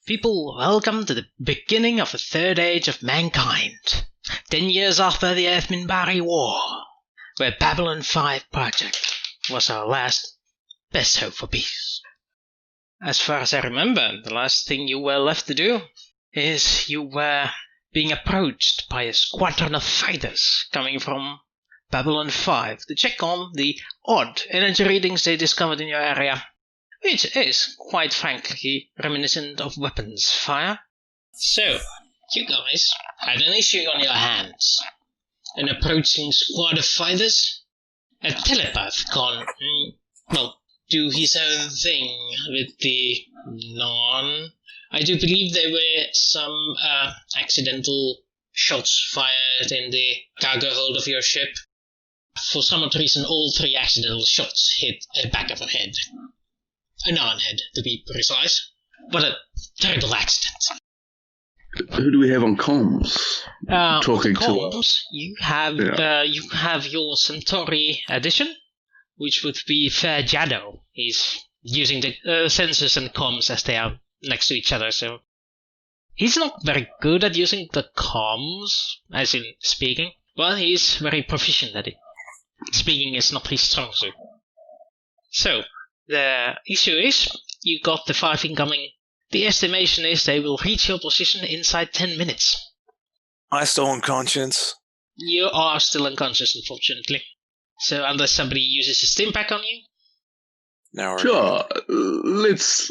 People, welcome to the beginning of the third age of mankind. 10 years after the Minbari War, where Babylon 5 project was our last best hope for peace. As far as I remember, the last thing you were left to do is you were being approached by a squadron of fighters coming from Babylon 5 to check on the odd energy readings they discovered in your area, which is, quite frankly, reminiscent of weapons fire. So, you guys had an issue on your hands. An approaching squad of fighters? A telepath gone, do his own thing with the I do believe there were some accidental shots fired in the cargo hold of your ship. For some odd reason, all 3 accidental shots hit a back of a head. A non-head, to be precise. What a terrible accident. Who do we have on comms? Talking comms, you have your Centauri edition, which would be Jado. He's using the sensors and comms as they are next to each other, so he's not very good at using the comms, as in speaking, but he's very proficient at it. Speaking is not his strong suit. So, the issue is, you got the 5 incoming. The estimation is they will reach your position inside 10 minutes. I'm still unconscious. You are still unconscious, unfortunately. So unless somebody uses a stim pack on you? No. Sure, let's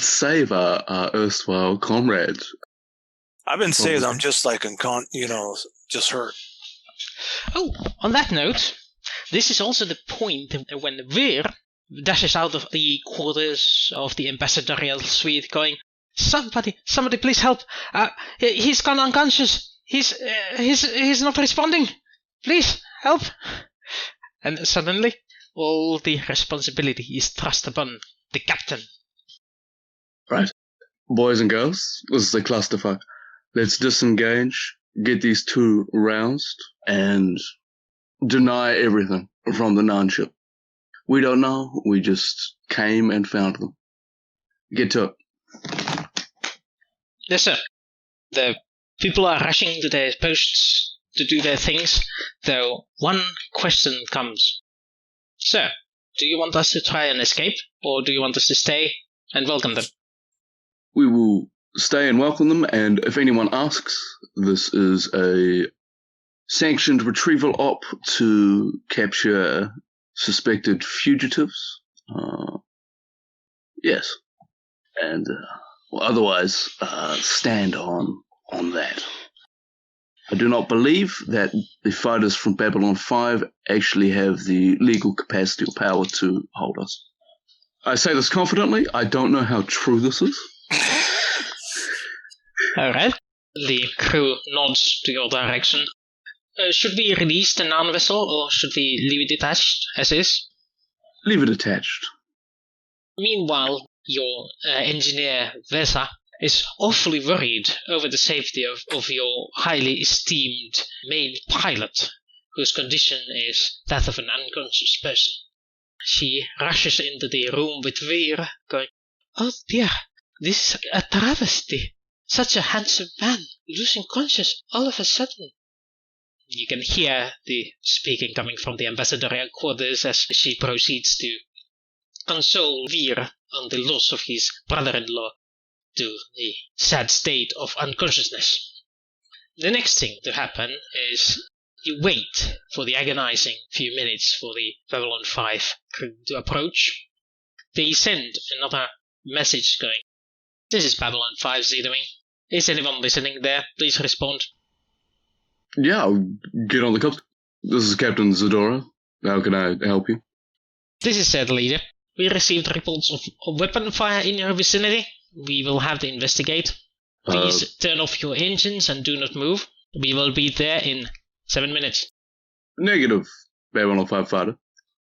save our erstwhile comrade. I've been saved, I'm just like just hurt. Oh, on that note, this is also the point when Veer dashes out of the quarters of the ambassadorial suite going, Somebody please help! He's gone unconscious! He's not responding! Please, help! And suddenly, all the responsibility is thrust upon the captain. Right. Boys and girls, this is a clusterfuck. Let's disengage, get these 2 roused, and deny everything from the non-ship. We don't know, we just came and found them. Get to it. Yes, sir. The people are rushing to their posts to do their things, though one question comes. Sir, do you want us to try and escape, or do you want us to stay and welcome them? We will stay and welcome them, and if anyone asks, this is a sanctioned retrieval op to capture suspected fugitives. Yes. And otherwise, stand on that. I do not believe that the fighters from Babylon 5 actually have the legal capacity or power to hold us. I say this confidently. I don't know how true this is. Alright. The crew nods to your direction. Should we release the non-vessel, or should we leave it detached as is? Leave it attached. Meanwhile, your engineer, Vesa, is awfully worried over the safety of your highly esteemed main pilot, whose condition is that of an unconscious person. She rushes into the room with Veer, going, "Oh dear, this is a travesty. Such a handsome man, losing conscious all of a sudden." You can hear the speaking coming from the ambassadorial quarters as she proceeds to console Veer on the loss of his brother-in-law to the sad state of unconsciousness. The next thing to happen is you wait for the agonizing few minutes for the Babylon 5 crew to approach. They send another message going, "This is Babylon 5 zeroing. Is anyone listening there? Please respond." Yeah, I'll get on the cup. This is Captain Zadora. How can I help you? This is the leader. We received reports of weapon fire in your vicinity. We will have to investigate. Please turn off your engines and do not move. We will be there in 7 minutes. Negative, Babylon 5 fighter.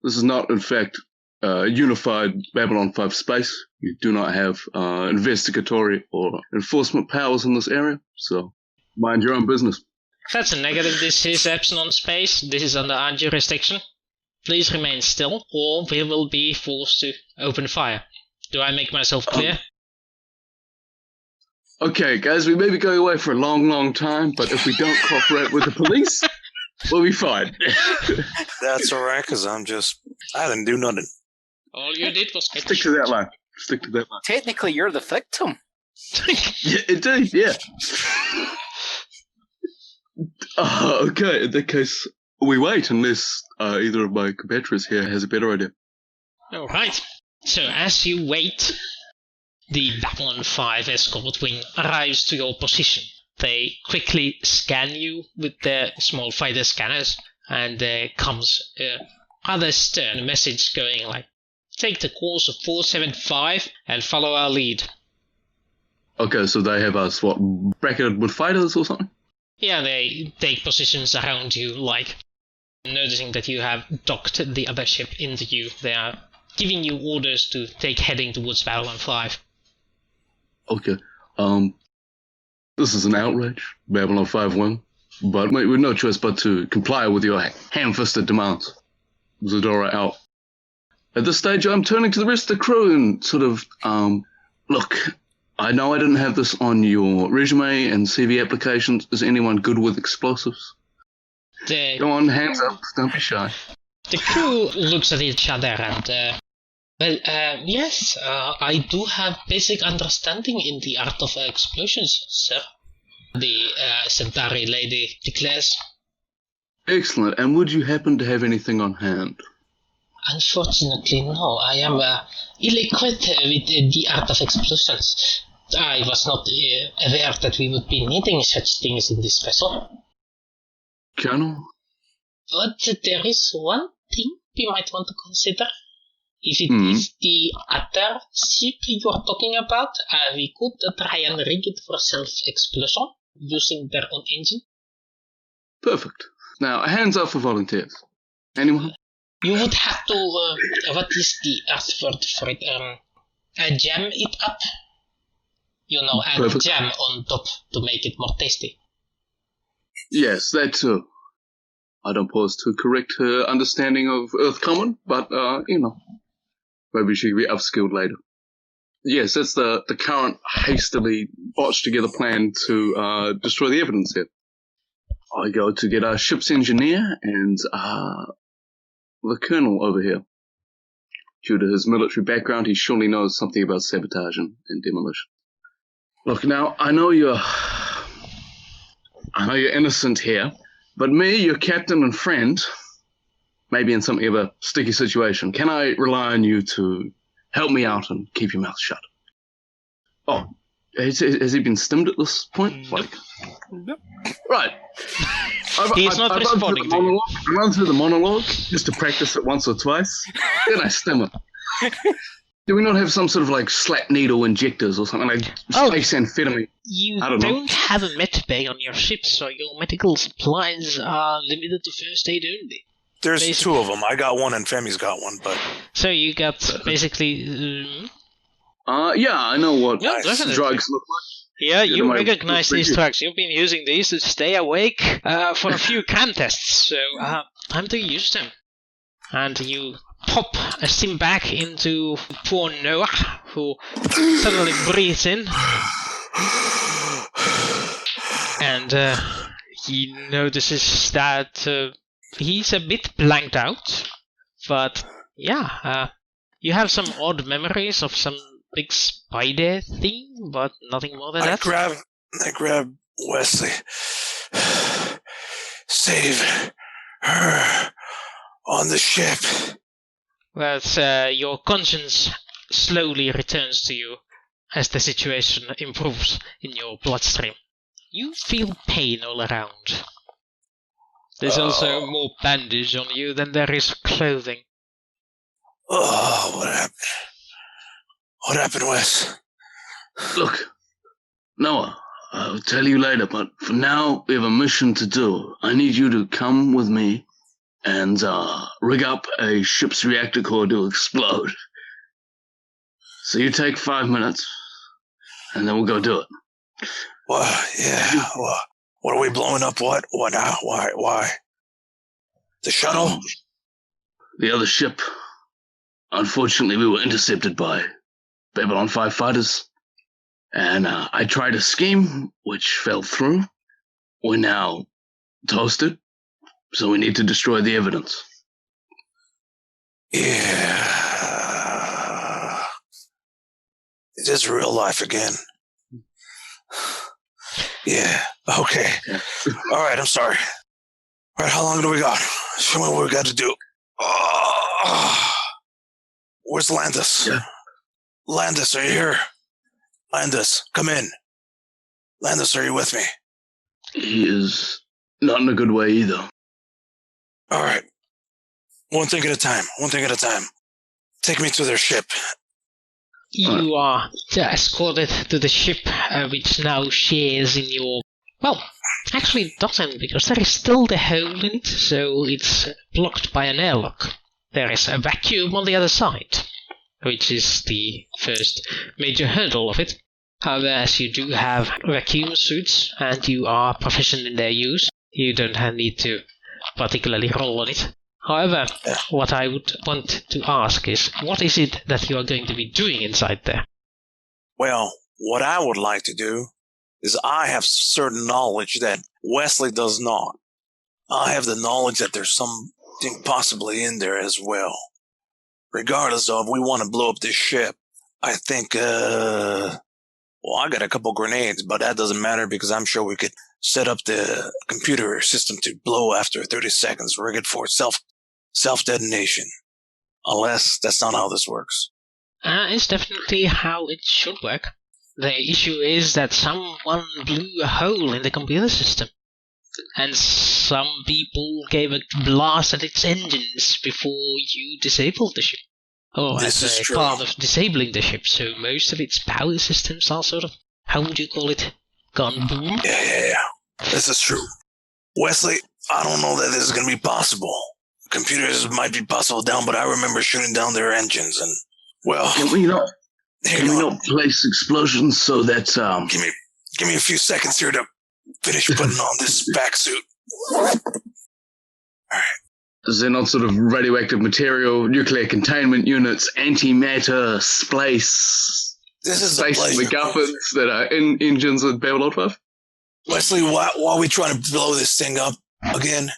This is not, in fact, unified Babylon 5 space. You do not have investigatory or enforcement powers in this area, so mind your own business. That's a negative. This is Epsilon space. This is under our jurisdiction. Please remain still, or we will be forced to open fire. Do I make myself clear? Okay, guys, we may be going away for a long, long time, but if we don't cooperate with the police, we'll be fine. That's all right, because I didn't do nothing. All you did was get Stick to that line. Stick to that line. Technically, you're the victim. Yeah, indeed, yeah. Okay, in that case, we wait unless either of my compatriots here has a better idea. All right. So as you wait, the Babylon 5 escort wing arrives to your position. They quickly scan you with their small fighter scanners, and there comes a rather stern message going like, take the course of 475 and follow our lead. Okay, so they have us, bracketed with fighters or something? Yeah, they take positions around you, like noticing that you have docked the other ship into you. They are giving you orders to take heading towards Babylon 5. Okay, this is an outrage, Babylon 5 wing, but we've no choice but to comply with your ham-fisted demands. Zadora out. At this stage, I'm turning to the rest of the crew and sort of, look, I know I didn't have this on your resume and CV applications. Is anyone good with explosives? Go on, hands up, don't be shy. The crew looks at each other and, yes, I do have basic understanding in the art of explosions, sir. The Centauri lady declares. Excellent, and would you happen to have anything on hand? Unfortunately, no. I am ill-equipped with the art of explosions. I was not aware that we would be needing such things in this vessel. Colonel? But there is one thing we might want to consider. If it is the other ship you are talking about, we could try and rig it for self-explosion using their own engine. Perfect. Now, hands up for volunteers. Anyone? You would have to, what is the word for it? Jam it up. You know, add Perfect. jam on top to make it more tasty. Yes, that too. I don't pose to correct her understanding of Earth Common, but, maybe she can be upskilled later. Yes, that's the current hastily botched together plan to destroy the evidence here. I go to get our ship's engineer and the colonel over here. Due to his military background, he surely knows something about sabotage and demolition. Look, now, I know you're innocent here, but me, your captain and friend, may be in something of a sticky situation. Can I rely on you to help me out and keep your mouth shut? Oh, has he been stimmed at this point? Nope. Right. He's not responding to you. I run through the monologue just to practice it once or twice, then I stim it. Do we not have some sort of slap needle injectors or something like space amphetamine? You I don't know. have a med bay on your ship, so your medical supplies are limited to first aid only. There's Basically. 2 of them. I got one and Femi's got one, but... So you got basically... Yeah, I know what Yeah, definitely. drugs look like. Yeah, you my recognize these review. drugs. You've been using these to stay awake for a few contests, so time to use them. And you pop a sim back into poor Noah, who suddenly breathes in. And he notices that he's a bit blanked out. But yeah, you have some odd memories of some big spider thing, but nothing more than that. I grab Wesley. Save her on the ship. Well, your conscience slowly returns to you as the situation improves in your bloodstream. You feel pain all around. There's also more bandage on you than there is clothing. Oh, what happened? What happened, Wes? Look, Noah, I'll tell you later, but for now, we have a mission to do. I need you to come with me and rig up a ship's reactor core to explode. So you take 5 minutes, and then we'll go do it. Well, yeah. Well, what are we blowing up? What now? Why? The shuttle? The other ship. Unfortunately, we were intercepted by Babylon 5 fighters. And I tried a scheme, which fell through. We're now toasted, so we need to destroy the evidence. Yeah. It is real life again. Yeah, okay. Yeah. All right, I'm sorry. All right, how long do we got? Show me what we got to do. Where's Landis? Yeah. Landis, are you here? Landis, come in. Landis, are you with me? He is not in a good way either. All right. One thing at a time. Take me to their ship. You are escorted to the ship, which now shares in your... Well, actually it doesn't, because there is still the hole in it, so it's blocked by an airlock. There is a vacuum on the other side, which is the first major hurdle of it. However, as you do have vacuum suits, and you are proficient in their use, you don't need to particularly roll on it. However, what I would want to ask is, what is it that you are going to be doing inside there? Well, what I would like to do is I have certain knowledge that Wesley does not. I have the knowledge that there's something possibly in there as well. Regardless of, we want to blow up this ship. I think, I got a couple grenades, but that doesn't matter because I'm sure we could set up the computer system to blow after 30 seconds, rig it for self-detonation. Unless that's not how this works. It's definitely how it should work. The issue is that someone blew a hole in the computer system, and some people gave a blast at its engines before you disabled the ship. Or as a part of disabling the ship, so most of its power systems are sort of, how would you call it, gone boom? Yeah. This is true. Wesley, I don't know that this is going to be possible. Computers might be possible down, but I remember shooting down their engines and, well... Can we not place explosions so that, Give me a few seconds here to finish putting on this back suit. Alright. Is there not sort of radioactive material, nuclear containment units, antimatter, space MacGuffins that are in engines with Babylon 5? Wesley, why are we trying to blow this thing up again?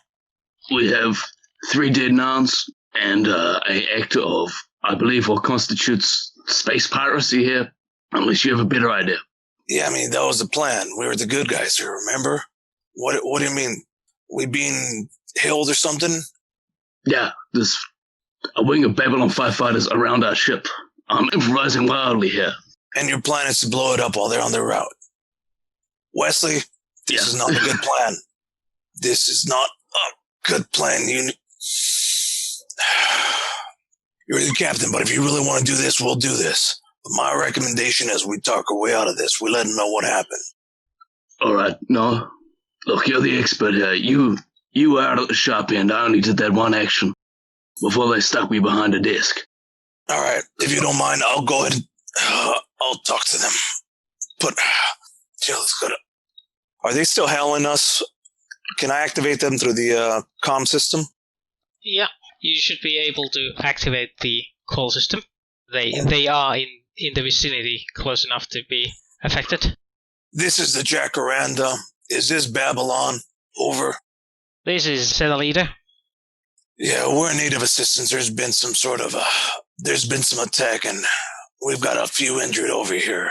We have 3 dead nuns and an act of, I believe, what constitutes space piracy here, unless you have a better idea. Yeah, I mean, that was the plan. We were the good guys here, remember? What do you mean? We being held or something? Yeah, there's a wing of Babylon 5 fighters around our ship. I'm improvising wildly here. And your plan is to blow it up while they're on their route. Wesley, this is not a good plan. This is not a good plan. You're the captain, but if you really want to do this, we'll do this. But my recommendation is we talk our way out of this. We let them know what happened. All right, no. Look, you're the expert here. You were out at the sharp end. I only did that one action before they stuck me behind a desk. All right, if you don't mind, I'll go ahead. I'll talk to them. Let's go to... Are they still hailing us? Can I activate them through the comm system? Yeah, you should be able to activate the call system. They are in the vicinity close enough to be affected. This is the Jacaranda. Is this Babylon? Over. This is Cell Leader. Yeah, we're in need of assistance. There's been some sort of there's been some attack, and we've got a few injured over here.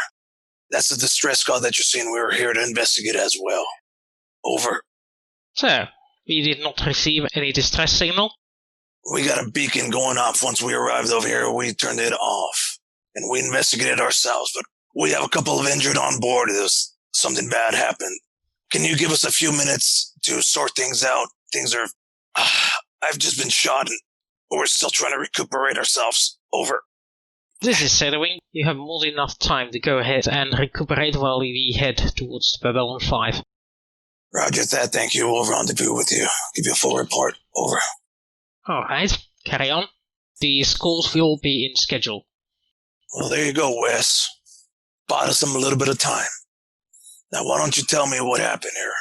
That's the distress call that you're seeing. We were here to investigate as well. Over. So, we did not receive any distress signal? We got a beacon going off once we arrived over here. We turned it off, and we investigated ourselves, but we have a couple of injured on board. There's something bad happened. Can you give us a few minutes to sort things out? Things are... I've just been shot, and we're still trying to recuperate ourselves. Over. This is Shadowing. You have more than enough time to go ahead and recuperate while we head towards Babylon 5. Roger that, thank you. We'll rendezvous with you. Give you a full report. Over. Alright, carry on. The scores will be in schedule. Well, there you go, Wes. Bought us a little bit of time. Now, why don't you tell me what happened here?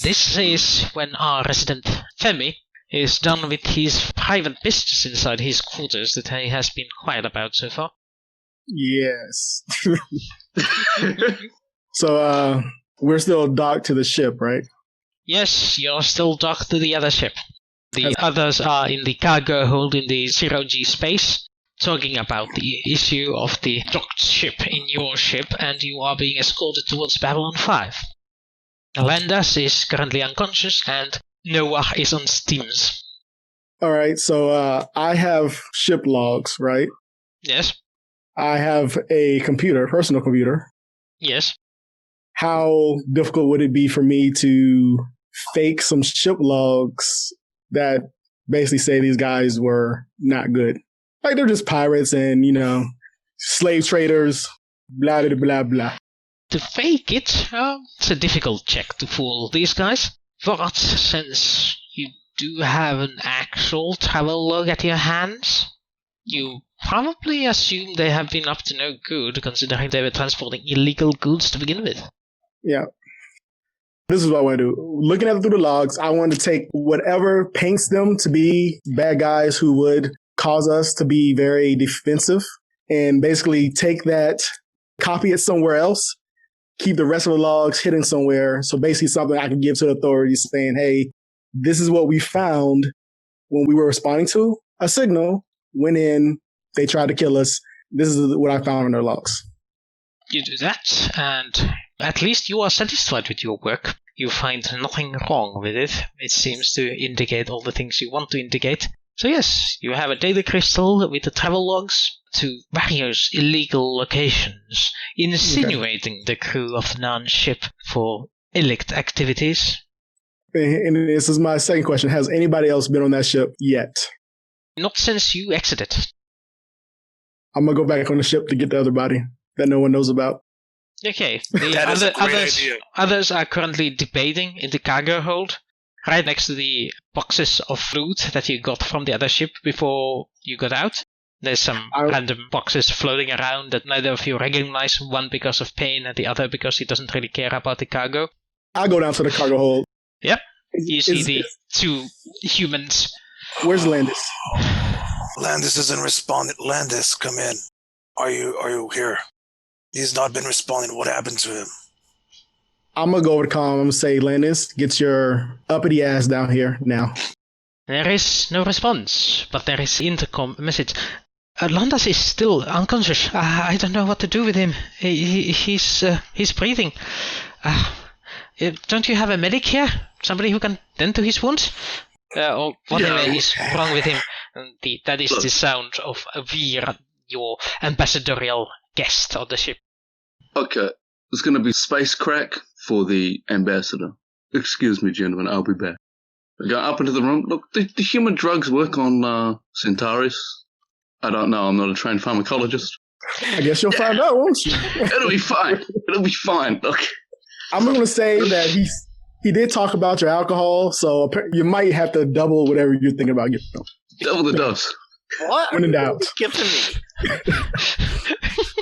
This is when our resident Femi is done with his private business inside his quarters that he has been quiet about so far. Yes. So, we're still docked to the ship, right? Yes, you're still docked to the other ship. The others are in the cargo hold in the 0G space, talking about the issue of the docked ship in your ship, and you are being escorted towards Babylon 5. Landas is currently unconscious, and Noah is on steams. All right, so I have ship logs, right? Yes. I have a computer, personal computer. Yes. How difficult would it be for me to fake some ship logs that basically say these guys were not good? Like they're just pirates and, slave traders, blah, blah, blah, blah. To fake it, it's a difficult check to fool these guys. But since you do have an actual travel log at your hands, you probably assume they have been up to no good, considering they were transporting illegal goods to begin with. Yeah. This is what I want to do. Looking at it through the logs, I want to take whatever paints them to be bad guys who would cause us to be very defensive, and basically take that, copy it somewhere else, keep the rest of the logs hidden somewhere. So basically something I can give to the authorities saying, hey, this is what we found when we were responding to a signal. Went in, they tried to kill us. This is what I found in their logs. You do that, and at least you are satisfied with your work. You find nothing wrong with it. It seems to indicate all the things you want to indicate. So yes, you have a data crystal with the travel logs to various illegal locations, insinuating the crew of the non-ship for illicit activities. And this is my second question. Has anybody else been on that ship yet? Not since you exited. I'm going to go back on the ship to get the other body that no one knows about. Okay, the others are currently debating in the cargo hold, right next to the boxes of loot that you got from the other ship before you got out. There's some random boxes floating around that neither of you recognize, one because of pain and the other because he doesn't really care about the cargo. I'll go down to the cargo hold. Yep, you see the two humans. Where's Landis? Landis isn't responding. Landis, come in. Are you here? He's not been responding. What happened to him? I'm going to go over to Calm. I'm going to say, Landis, get your uppity ass down here now. There is no response, but there is intercom message. Landis is still unconscious. I don't know what to do with him. He's breathing. Don't you have a medic here? Somebody who can tend to his wounds? Or whatever is wrong with him. That is the sound of Veer, your ambassadorial guest on the ship. Okay, there's going to be space crack for the ambassador. Excuse me, gentlemen, I'll be back. I go up into the room. Look, the human drugs work on Centaurus. I don't know, I'm not a trained pharmacologist. I guess you'll find out, won't you? It'll be fine. It'll be fine. Look. I'm going to say that he did talk about your alcohol, so you might have to double whatever you're thinking about getting. Double the dose. What? When in doubt. Giving me.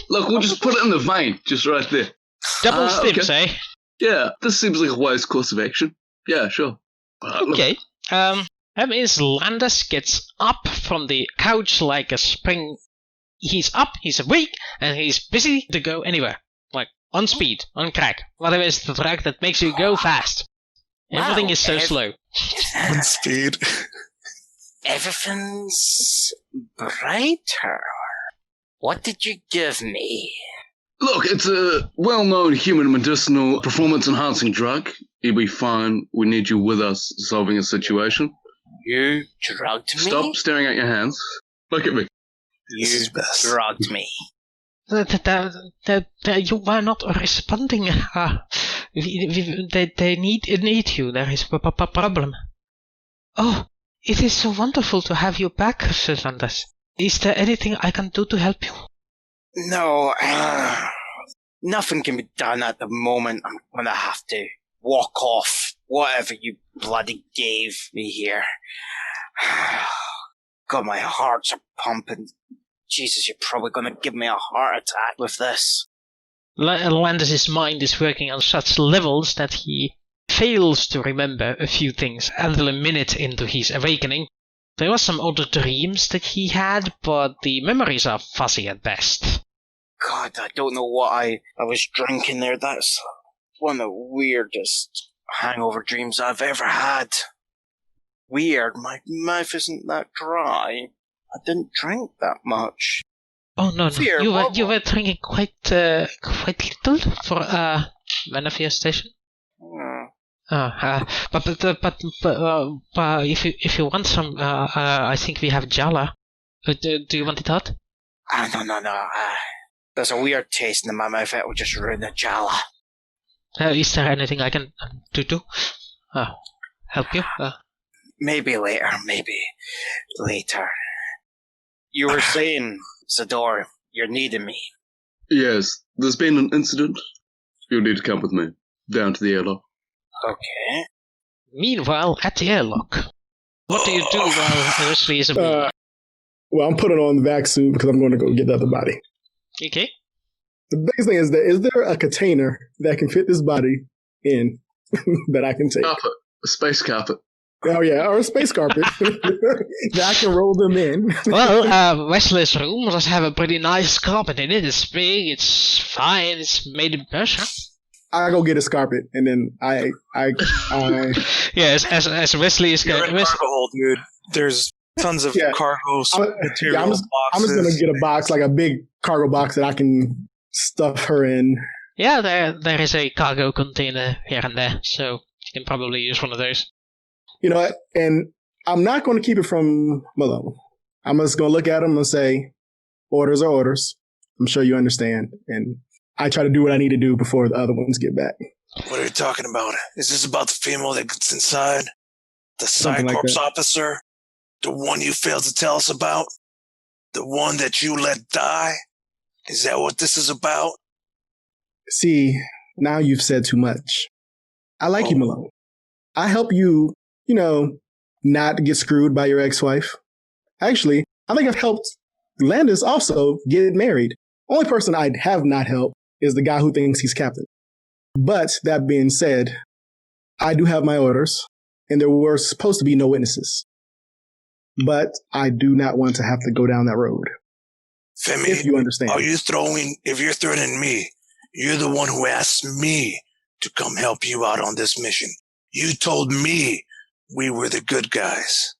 Look, we'll just put it in the vein, just right there. Double stims, eh? Yeah, this seems like a wise course of action. Yeah, sure. Okay. That means Landis gets up from the couch like a spring. He's up, he's awake, and he's busy to go anywhere. Like, on speed, on crack. Whatever is the drug that makes you go fast. Everything is so slow. On speed. Everything's brighter. What did you give me? Look, it's a well-known human medicinal performance-enhancing drug. You'll be fine. We need you with us solving a situation. You drugged me? Stop staring at your hands. Look at me. You drugged me. You are not responding. They need you. There is a problem. Oh, it is so wonderful to have you back, Sir Landis. Is there anything I can do to help you? No, nothing can be done at the moment. I'm gonna have to walk off whatever you bloody gave me here. God, my hearts are pumping. Jesus, you're probably gonna give me a heart attack with this. Landis' mind is working on such levels that he fails to remember a few things until a minute into his awakening. There were some other dreams that he had, but the memories are fuzzy at best. I don't know what I was drinking there. That's one of the weirdest hangover dreams I've ever had. Weird, my mouth isn't that dry. I didn't drink that much. Oh no! Fear, You were drinking quite little for manifestation. But if you want some, I think we have Jala. Do you want it hot? No. There's a weird taste in my mouth. It will just ruin the Jala. Is there anything I can do? Help you? Maybe later. You were saying, Zador, you're needing me. Yes, there's been an incident. You'll need to come with me down to the airlock. Okay. Meanwhile, at the airlock, what do you do while Wesley is away? Well, I'm putting on the vac suit because I'm going to go get the other body. Okay. The biggest thing is there a container that can fit this body in that I can take? Carpet. A space carpet. Oh, yeah, or a space carpet that I can roll them in. Well, Wesley's room does have a pretty nice carpet in it. It's big, it's fine, it's made in Persia. I go get a carpet, and then I Yes, as Wesley is You're in a cargo hold, dude. There's tons of cargo material I'm just gonna get a box, like a big cargo box that I can stuff her in. Yeah, there is a cargo container here and there, so you can probably use one of those. You know what? And I'm not going to keep it from Malone. I'm just going to look at him and say, orders are orders. I'm sure you understand. And I try to do what I need to do before the other ones get back. What are you talking about? Is this about the female that gets inside? The Psycorps officer? The one you failed to tell us about? The one that you let die? Is that what this is about? See, now you've said too much. I like you, Malone. I help you, not get screwed by your ex-wife. Actually, I think I've helped Landis also get married. Only person I have not helped is the guy who thinks he's captain. But that being said, I do have my orders, and there were supposed to be no witnesses. But I do not want to have to go down that road. Femi, if you understand. If you're threatening me, you're the one who asked me to come help you out on this mission. You told me we were the good guys.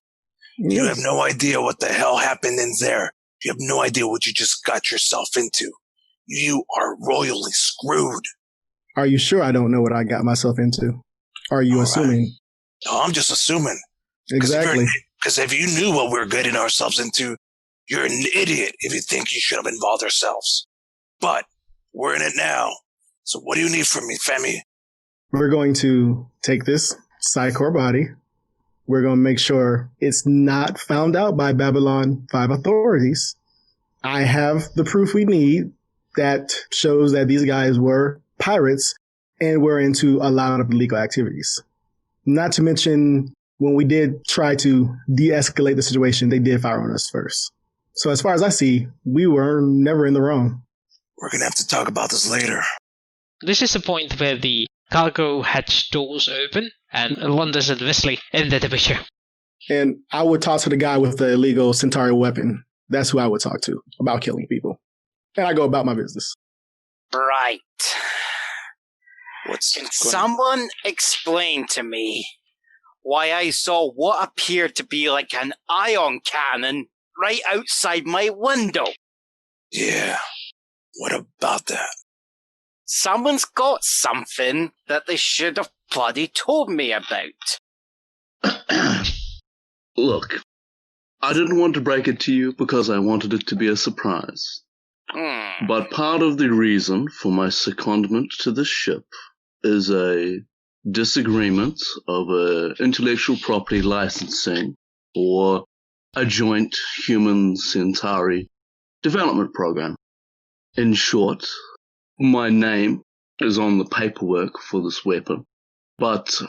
Yes. You have no idea what the hell happened in there. You have no idea what you just got yourself into. You are royally screwed. Are you sure I don't know what I got myself into? Are you assuming? No, I'm just assuming. Exactly. Because if you knew what we're getting ourselves into, you're an idiot if you think you should have involved ourselves. But we're in it now. So what do you need from me, Femi? We're going to take this Psycorps body. We're going to make sure it's not found out by Babylon 5 authorities. I have the proof we need that shows that these guys were pirates and were into a lot of illegal activities. Not to mention, when we did try to de-escalate the situation, they did fire on us first. So as far as I see, we were never in the wrong. We're going to have to talk about this later. This is the point where the cargo hatch doors open and Landis and Wesley enter the picture. And I would talk to the guy with the illegal Centauri weapon. That's who I would talk to about killing people. And I go about my business. Right. Can someone explain to me why I saw what appeared to be like an ion cannon right outside my window? Yeah. What about that? Someone's got something that they should have bloody told me about. Look, I didn't want to break it to you because I wanted it to be a surprise. But part of the reason for my secondment to this ship is a disagreement of intellectual property licensing for a joint human-Centauri development program. In short, my name is on the paperwork for this weapon, but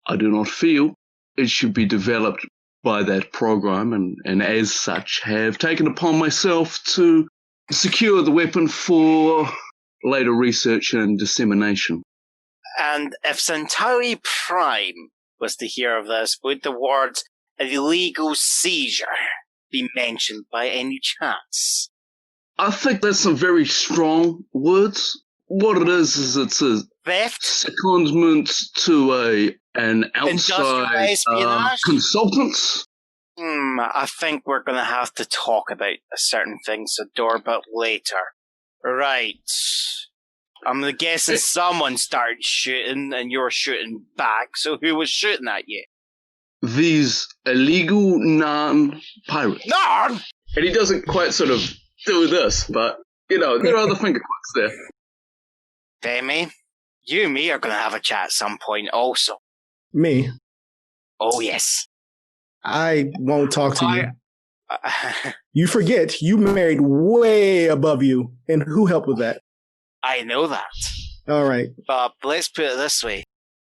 I do not feel it should be developed by that program, and as such have taken upon myself to secure the weapon for later research and dissemination. And if Centauri Prime was to hear of this, would the words illegal seizure be mentioned by any chance? I think that's some very strong words. What it is it's a Theft? secondment to an Industrial outside espionage? consultant. I think we're going to have to talk about a certain thing, Sador, but later. Right. I'm guessing someone started shooting and you're shooting back, so who was shooting at you? These illegal non-pirates. Narn! And he doesn't quite sort of do this, but, there are other finger quotes there. Demi, you and me are going to have a chat at some point also. Me? Oh, yes. I won't talk to you. You forget, you married way above you, and who helped with that? I know that. All right. But let's put it this way.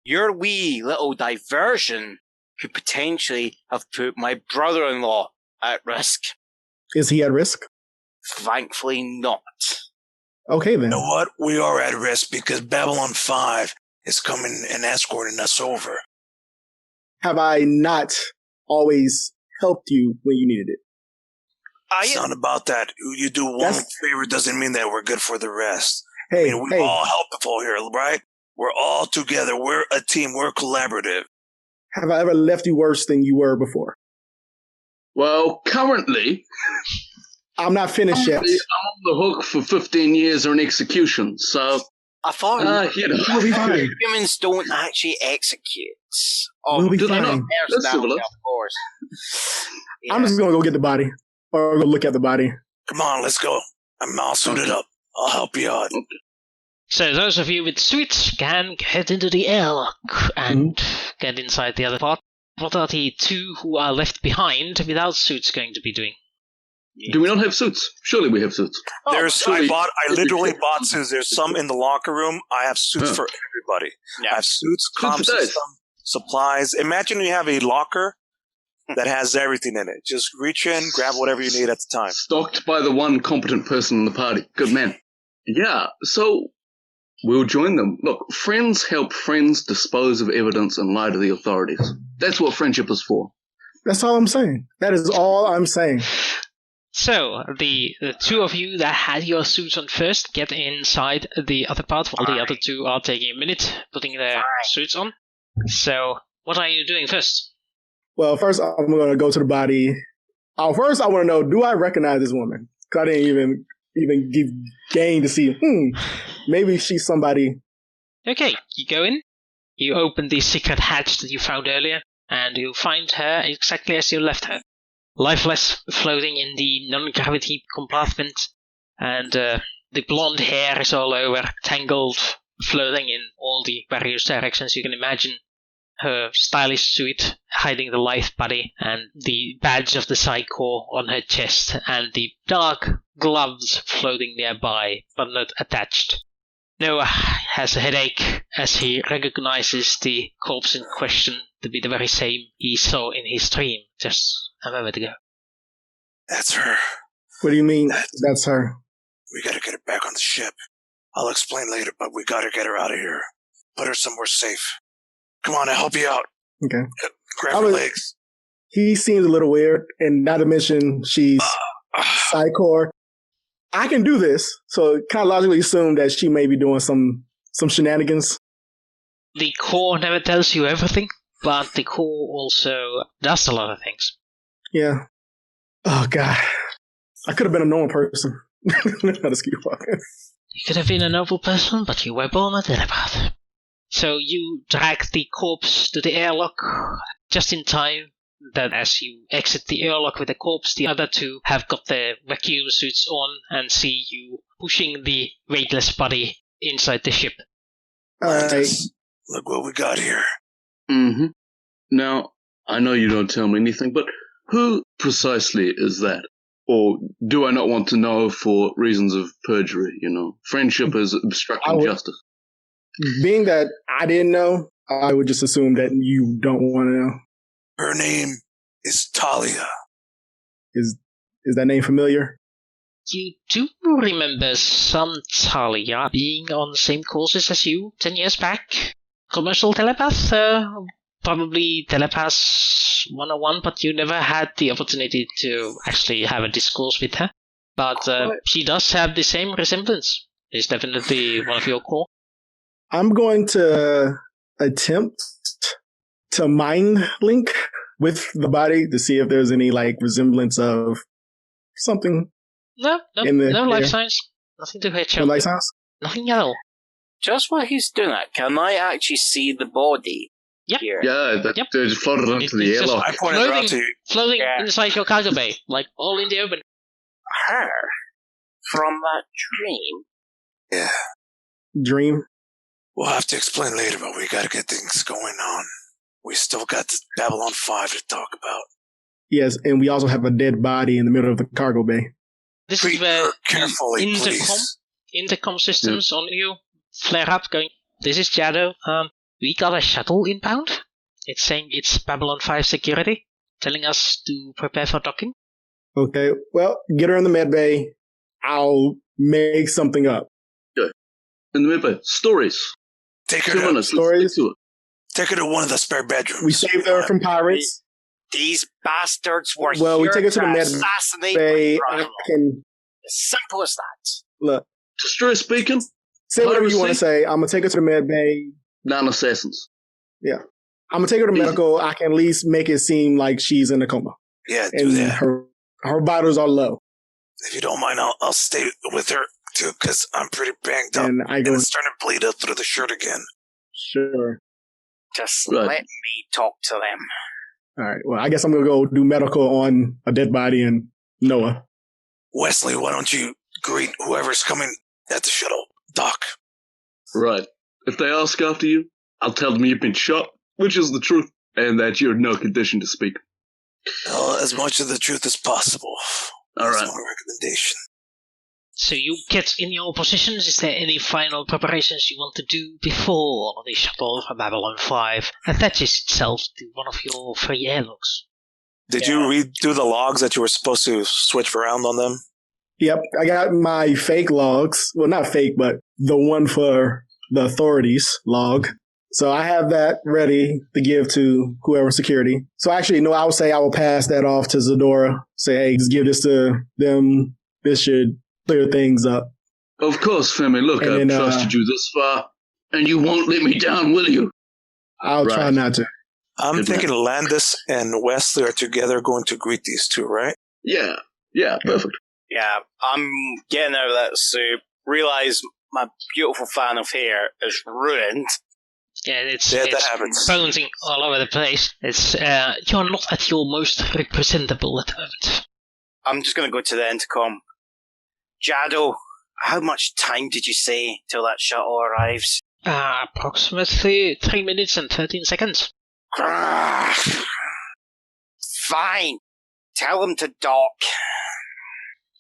Your wee little diversion could potentially have put my brother-in-law at risk. Is he at risk? Thankfully not. Okay, then. You know what? We are at risk because Babylon 5 is coming and escorting us over. Have I not always helped you when you needed it? It's not about that. You do one favor doesn't mean that we're good for the rest. Hey, we're all helpful here, right? We're all together. We're a team. We're collaborative. Have I ever left you worse than you were before? Well, currently... I'm not finished yet. I'm on the hook for 15 years or an execution, so... I thought we'll be fine. Humans don't actually execute. We'll be fine. Of course. Yeah. I'm just going to go get the body. Or go look at the body. Come on, let's go. I'm all suited up. I'll help you out. So those of you with suits can head into the airlock and get inside the other part. What are the two who are left behind without suits going to be doing? Do we not have suits? Surely we have suits. I literally bought suits. There's some in the locker room. I have suits for everybody. Yeah. I have suits, comm system, supplies. Imagine you have a locker that has everything in it. Just reach in, grab whatever you need at the time. Stocked by the one competent person in the party. Good man. Yeah, so we'll join them. Look, friends help friends dispose of evidence and lie to the authorities. That's what friendship is for. That's all I'm saying. That is all I'm saying. So, the two of you that had your suits on first get inside the other part, while the other two are taking a minute putting their suits on. So, what are you doing first? Well, first I'm going to go to the body. First, I want to know, do I recognize this woman? Because I didn't even give game to see, maybe she's somebody. Okay, you go in, you open the secret hatch that you found earlier, and you find her exactly as you left her. Lifeless, floating in the non-gravity compartment, and the blonde hair is all over, tangled, floating in all the various directions you can imagine. Her stylish suit hiding the lithe body, and the badge of the Psycho on her chest, and the dark gloves floating nearby, but not attached. Noah has a headache as he recognizes the corpse in question to be the very same he saw in his dream just a moment ago. That's her. What do you mean, that's her? We gotta get her back on the ship. I'll explain later, but we gotta get her out of here. Put her somewhere safe. Come on, I'll help you out. Okay. Grab her legs. He seems a little weird, and not to mention she's Psychor. I can do this, so kind of logically assume that she may be doing some shenanigans. The core never tells you everything, but the core also does a lot of things. Yeah. Oh, God. I could have been a normal person. Just keep walking. You could have been a noble person, but you were born a telepath. So you drag the corpse to the airlock just in time that as you exit the airlock with the corpse, the other two have got their vacuum suits on and see you pushing the weightless body inside the ship. Alright. Look what we got here. Mm-hmm. Now, I know you don't tell me anything, but who precisely is that? Or do I not want to know for reasons of perjury, Friendship is obstructing justice. Being that I didn't know, I would just assume that you don't want to know. Her name is Talia. Is that name familiar? You do remember some Talia being on the same courses as you 10 years back? Commercial telepath? Probably telepath 101, but you never had the opportunity to actually have a discourse with her. But she does have the same resemblance. It's definitely one of your core. I'm going to attempt to mind link with the body to see if there's any resemblance of something. No life signs. Nothing to hit you. No life signs? Nothing at all. Just while he's doing that, can I actually see the body? Yep. Here? Yeah, they just floated onto the airlock. I pointed it out to you. Floating inside your cargo bay, all in the open. Her? From that dream? Yeah. Dream? We'll have to explain later, but we gotta get things going on. We still got this Babylon 5 to talk about. Yes, and we also have a dead body in the middle of the cargo bay. This is where carefully, intercom systems on you flare up going, this is Shadow. We got a shuttle inbound. It's saying it's Babylon 5 security, telling us to prepare for docking. Okay, well, get her in the med bay. I'll make something up. Good. In the med bay, stories. Take her 2 to minutes. Stories. Take her to one of the spare bedrooms. We saved her from pirates. These bastards were Well, we here take her to the med assassinate bay. my brother. As simple as that. Look, Destroy speaking. say whatever you Piracy? want to say. I'm going to take her to the med bay. Non-assassins. I'm going to take her to medical. I can at least make it seem like she's in a coma. Yeah, do And that. her vitals are low. If you don't mind, I'll stay with her, too, because I'm pretty banged up. And I go, it's starting to bleed out through the shirt again. sure. Just Right. let me talk to them. All right. Well, I guess I'm going to go do medical on a dead body in Noah. Wesley, why don't you greet whoever's coming at the shuttle dock? Right. If they ask after you, I'll tell them you've been shot, which is the truth, and that you're in no condition to speak. Well, as much of the truth as possible. All That's right. my recommendation. So you get in your positions. Is there any final preparations you want to do before the shuttle from Babylon 5 attaches itself to one of your 3 airlocks? Did you redo the logs that you were supposed to switch around on them? Yep. I got my fake logs. Well, not fake, but the one for the authorities log. So I have that ready to give to whoever security. So actually, no, I would say I will pass that off to Zadora. Say, hey, just give this to them. This should clear things up. Of course, Femi. Look, And I've then, trusted you this far, and you won't let me down, will you? I'll try Right. not to. I'm Good thinking Landis and Wesley are together going to greet these two, right? Yeah, perfect. Yeah, I'm getting out of that suit. Realize my beautiful fan of hair is ruined. Yeah, it's That happens. bouncing all over the place. It's you're not at your most representable at the moment. I'm just going to go to the intercom. Jado, how much time did you say till that shuttle arrives? Approximately 3 minutes and 13 seconds. Fine. Tell them to dock.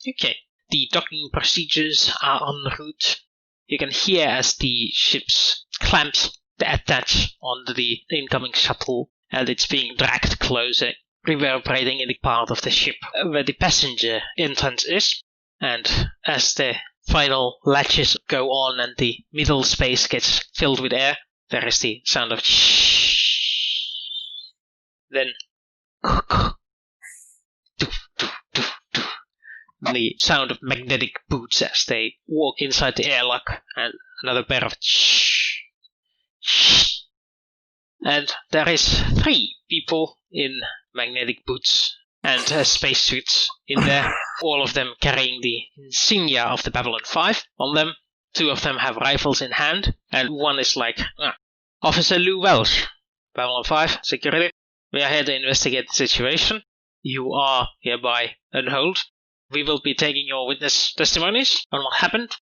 Okay. The docking procedures are en route. You can hear as the ship's clamps attach onto the incoming shuttle, and it's being dragged closer, reverberating in the part of the ship where the passenger entrance is. And as the final latches go on and the middle space gets filled with air, there is the sound of shh. Then the sound of magnetic boots as they walk inside the airlock, and another pair of shh. And there is 3 people in magnetic boots and spacesuits in there, all of them carrying the insignia of the Babylon 5 on them. 2 of them have rifles in hand, and one is like, Officer Lou Welsh, Babylon 5, security. We are here to investigate the situation. You are hereby on hold. We will be taking your witness testimonies on what happened,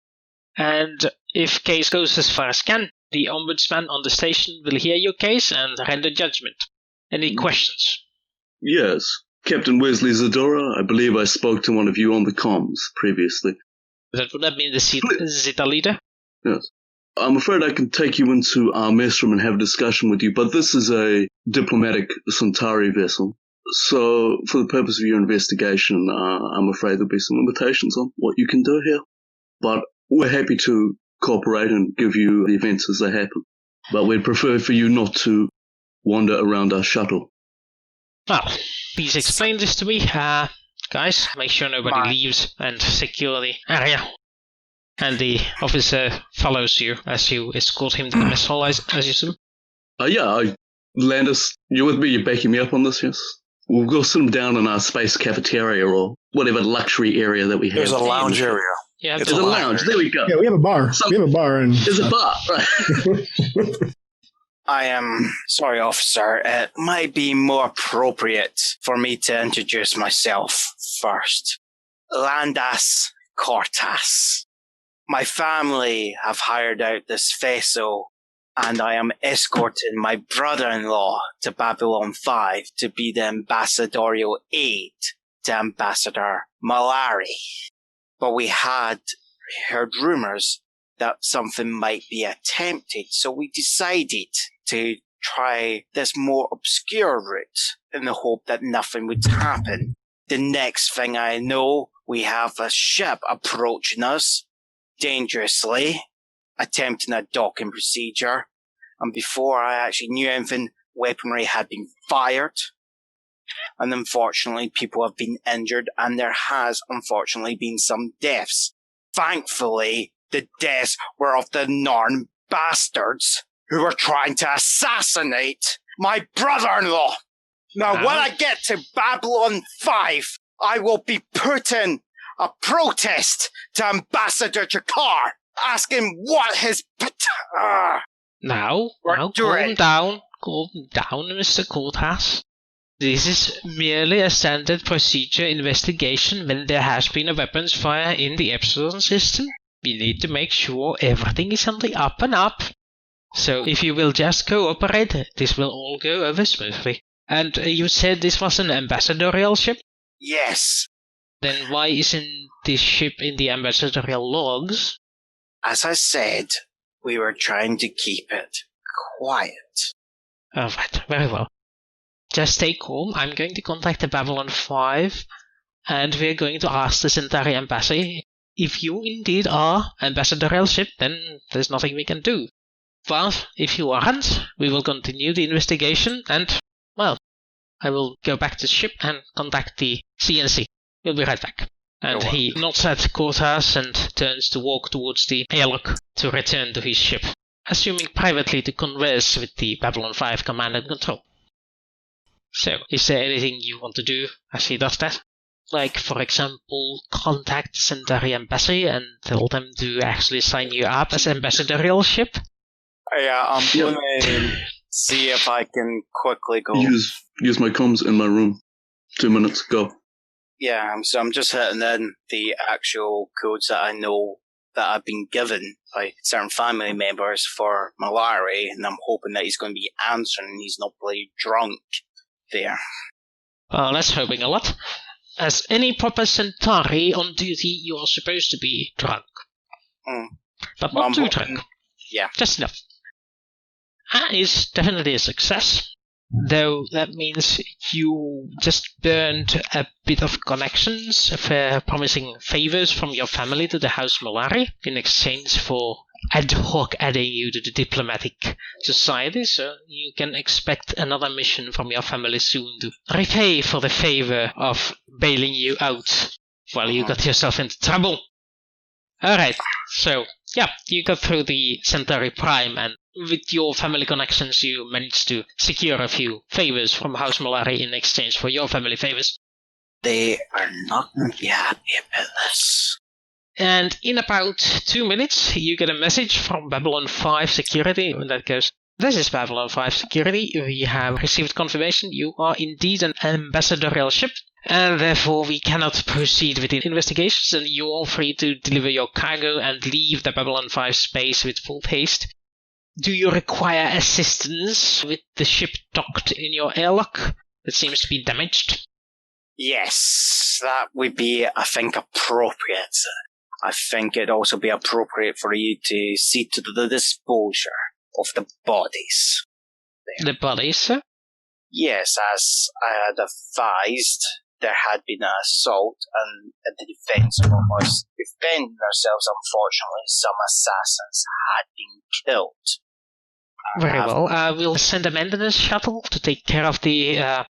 and if case goes as far as can, the ombudsman on the station will hear your case and render judgment. Any questions? Yes. Captain Wesley Zadora, I believe I spoke to one of you on the comms previously. Would that mean the Zeta leader? Yes. I'm afraid I can take you into our mess room and have a discussion with you, but this is a diplomatic Centauri vessel. So, for the purpose of your investigation, I'm afraid there'll be some limitations on what you can do here. But we're happy to cooperate and give you the events as they happen. But we'd prefer for you not to wander around our shuttle. Well, please explain this to me. Guys, make sure nobody leaves and secure the area. And the officer follows you as you escort him to the mess hall, as you assume. Landis, you with me? You're backing me up on this, yes? We'll go sit him down in our space cafeteria or whatever luxury area that we have. There's a lounge area. Yeah, there's a lounge. There we go. Yeah, we have a bar. There's a bar, right? I am sorry, officer. It might be more appropriate for me to introduce myself first. Landis Cortas. My family have hired out this vessel, and I am escorting my brother-in-law to Babylon 5 to be the ambassadorial aide to Ambassador Malari. But we had heard rumors that something might be attempted, so we decided to try this more obscure route in the hope that nothing would happen. The next thing I know, we have a ship approaching us dangerously, attempting a docking procedure, and before I actually knew anything, weaponry had been fired, and unfortunately people have been injured, and there has unfortunately been some deaths. Thankfully, the deaths were of the Narn bastards who were trying to assassinate my brother-in-law. Now, when I get to Babylon 5, I will be putting a protest to Ambassador Jakar, asking what his... Now, calm down, Mr. Cortas. This is merely a standard procedure investigation when there has been a weapons fire in the Epsilon system. We need to make sure everything is on the up and up. So if you will just cooperate, this will all go over smoothly. And you said this was an ambassadorial ship? Yes. Then why isn't this ship in the ambassadorial logs? As I said, we were trying to keep it quiet. Alright, very well. Just stay calm. I'm going to contact the Babylon 5, and we're going to ask the Centauri embassy. If you indeed are ambassadorial ship, then there's nothing we can do. But if you aren't, we will continue the investigation, and, well, I will go back to the ship and contact the CNC. We'll be right back. And he nods at Cortas and turns to walk towards the airlock to return to his ship, assuming privately to converse with the Babylon 5 command and control. So, is there anything you want to do as he does that? Like, for example, contact the Centauri embassy and tell them to actually sign you up as ambassadorial ship? Yeah, I'm going to see if I can quickly go... Use my comms in my room. 2 minutes, go. Yeah, so I'm just hitting in the actual codes that I know that I've been given by certain family members for Malari, and I'm hoping that he's going to be answering and he's not bloody drunk there. Well, that's hoping a lot. As any proper Centauri on duty, you are supposed to be drunk. But not too drunk. Yeah. Just enough. That is definitely a success. Though that means you just burned a bit of connections for promising favors from your family to the House Malari in exchange for ad hoc adding you to the diplomatic society, so you can expect another mission from your family soon to repay for the favor of bailing you out while you got yourself into trouble. Alright, so yeah, you got through the Centauri Prime, and with your family connections you managed to secure a few favors from House Malari in exchange for your family favors. They are not going to be happy about this. And in about 2 minutes, you get a message from Babylon 5 Security that goes, "This is Babylon 5 Security. We have received confirmation you are indeed an ambassadorial ship, and therefore we cannot proceed with the investigations, and you are free to deliver your cargo and leave the Babylon 5 space with full haste. Do you require assistance with the ship docked in your airlock that seems to be damaged?" Yes, that would be, I think, appropriate. I think it'd also be appropriate for you to see to the disposure of the bodies. The bodies, sir? Yes, as I had advised, there had been an assault, and at the defense of us defending ourselves, unfortunately, some assassins had been killed. Very well. We'll send a maintenance shuttle to take care of the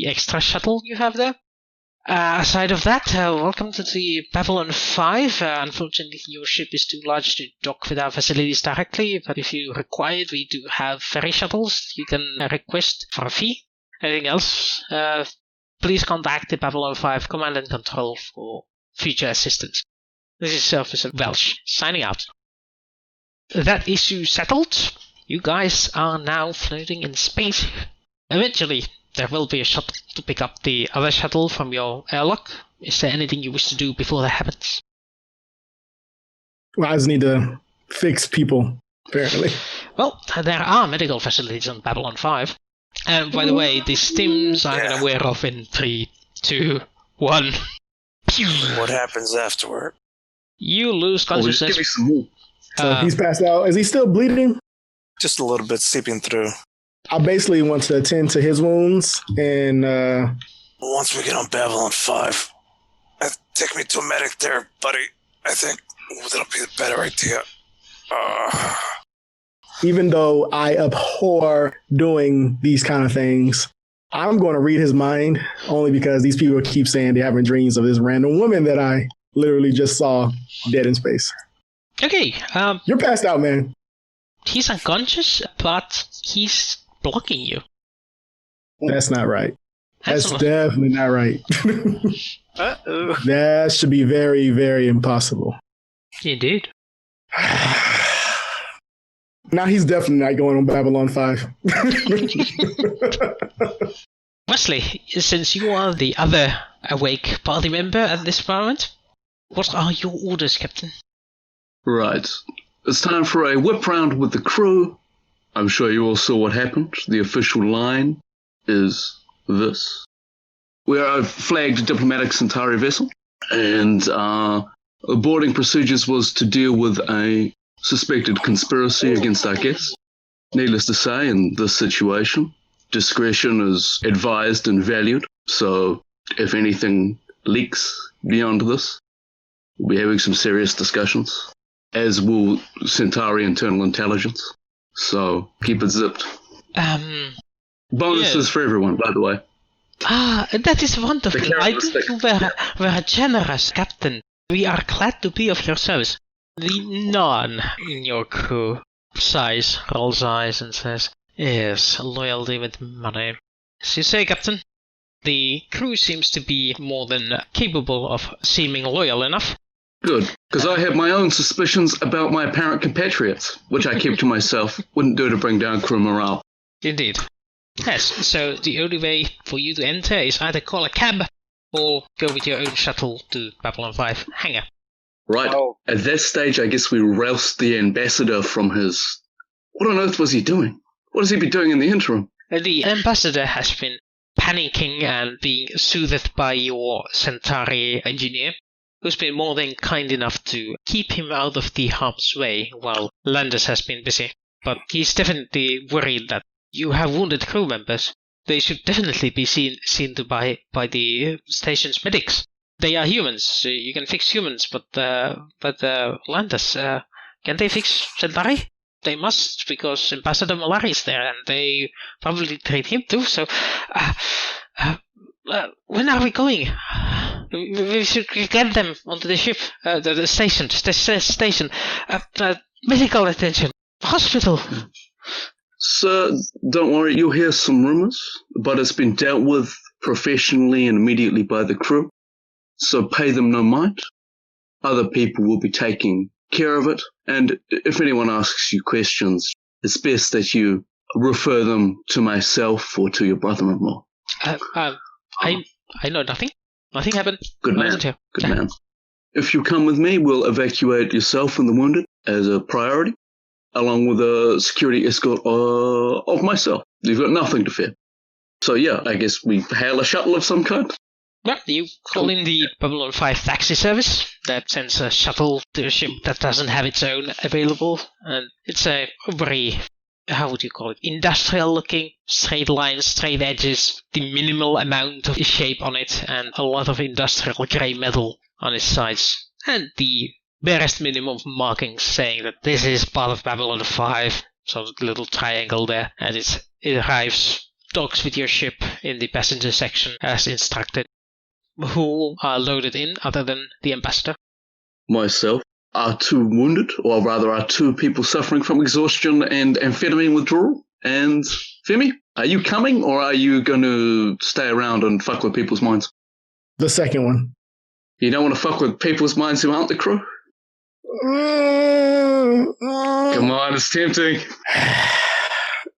extra shuttle you have there. Aside of that, welcome to the Babylon 5. Unfortunately, your ship is too large to dock with our facilities directly, but if you require it, we do have ferry shuttles you can request for a fee. Anything else? Please contact the Babylon 5 Command and Control for future assistance. This is Officer Welsh, signing out. That issue settled. You guys are now floating in space. Eventually, there will be a shuttle to pick up the other shuttle from your airlock. Is there anything you wish to do before that happens? Well, I just need to fix people, apparently. Well, there are medical facilities on Babylon 5. And by the way, the stims I'm going to wear off in 3, 2, 1. What happens afterward? You lose Just consciousness. give me some more. So he's passed out. Is he still bleeding? Just a little bit seeping through. I basically want to attend to his wounds and Once we get on Babylon 5, take me to a medic there, buddy. I think that'll be the better idea. even though I abhor doing these kind of things, I'm going to read his mind only because these people keep saying they're having dreams of this random woman that I literally just saw dead in space. Okay, You're passed out, man. he's unconscious, but he's blocking you. That's not right. That's Excellent. definitely not right. Uh-oh. That should be very, very impossible. Indeed. Now he's definitely not going on Babylon 5. Wesley, since you are the other awake party member at this moment, what are your orders, Captain? Right. It's time for a whip round with the crew. I'm sure you all saw what happened. The official line is this. We are a flagged diplomatic Centauri vessel, and boarding procedures was to deal with a suspected conspiracy against our guests. Needless to say, in this situation, discretion is advised and valued. So if anything leaks beyond this, we'll be having some serious discussions, as will Centauri internal intelligence. So keep it zipped. Bonuses for everyone, by the way. That is wonderful. The I think you were generous, Captain. We are glad to be of your service. The non in your crew sighs, rolls eyes, and says, "Yes, loyalty with money." As you say, Captain, the crew seems to be more than capable of seeming loyal enough. Good, because I have my own suspicions about my apparent compatriots, which I keep to myself. Wouldn't do to bring down crew morale. Indeed. Yes, so the only way for you to enter is either call a cab or go with your own shuttle to Babylon 5 hangar. Right. Oh. At that stage, I guess we roused the ambassador from his... What on earth was he doing? What has he been doing in the interim? The ambassador has been panicking and being soothed by your Centauri engineer, who's been more than kind enough to keep him out of the harm's way while Landis has been busy. But he's definitely worried that you have wounded crew members. They should definitely be seen to by the station's medics. They are humans, so you can fix humans, but Landis, can they fix Centauri? They must, because Ambassador Malari is there, and they probably treat him too, so... when are we going? We should get them onto the ship, the station, medical attention, hospital. Sir, don't worry, you'll hear some rumors, but it's been dealt with professionally and immediately by the crew, so pay them no mind. Other people will be taking care of it, and if anyone asks you questions, it's best that you refer them to myself or to your brother-in-law. I know nothing. Nothing happened. Good I man. wasn't here. Good man. If you come with me, we'll evacuate yourself and the wounded as a priority, along with a security escort of myself. You've got nothing to fear. So yeah, I guess we hail a shuttle of some kind. Well, you call in the Babylon 5 taxi service that sends a shuttle to a ship that doesn't have its own available, and it's a very, how would you call it, industrial looking, straight lines, straight edges, the minimal amount of shape on it, and a lot of industrial grey metal on its sides, and the barest minimum of markings saying that this is part of Babylon 5, so the little triangle there, and it arrives, docks with your ship in the passenger section as instructed. who are loaded in other than the ambassador? Myself. Are 2 wounded, or rather are 2 people suffering from exhaustion and amphetamine withdrawal? And Femi, are you coming, or are you going to stay around and fuck with people's minds? The second one. You don't want to fuck with people's minds who aren't the crew? Come on, it's tempting.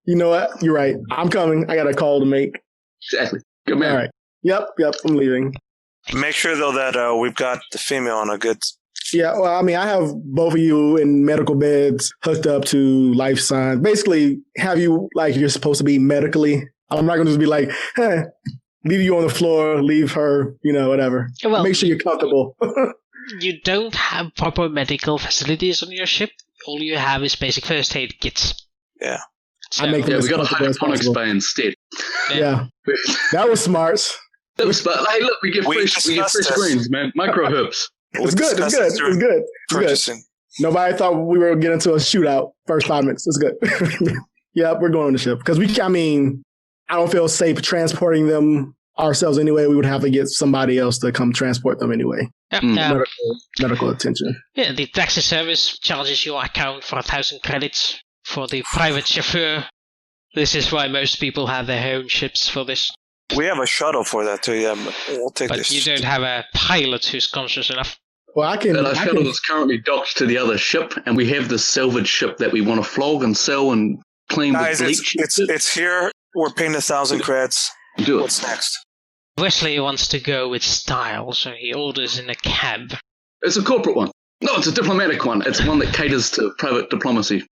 You know what? You're right. I'm coming. I got a call to make. Exactly. Good man. All right. Yep, I'm leaving. Make sure, though, that we've got the female on a good... Yeah, well, I mean, I have both of you in medical beds hooked up to life signs. Basically, have you like you're supposed to be medically. I'm not going to just be like, hey, leave you on the floor, leave her, whatever. Well, make sure you're comfortable. You don't have proper medical facilities on your ship. All you have is basic first aid kits. Yeah. So, I make them we got a hydroponics bay instead. Yeah. That was smart. That was smart. Hey, look, we get fresh greens, man. Micro herbs. It's good. Purchasing. Nobody thought we were going to get into a shootout first 5 minutes. It's good. Yep, we're going on the ship. Because I don't feel safe transporting them ourselves anyway. We would have to get somebody else to come transport them anyway. Medical attention. Yeah, the taxi service charges your account for 1,000 credits for the private chauffeur. This is why most people have their own ships for this. We have a shuttle for that too, yeah, but we'll take this. But you don't have a pilot who's conscious enough. Well, I can. Our shuttle is currently docked to the other ship, and we have this salvage ship that we want to flog and sell and clean Guys, with bleach. it's here. We're paying 1,000 credits. Do it. What's next? Wesley wants to go with style, so he orders in a cab. It's a corporate one. No, it's a diplomatic one. It's one that caters to private diplomacy.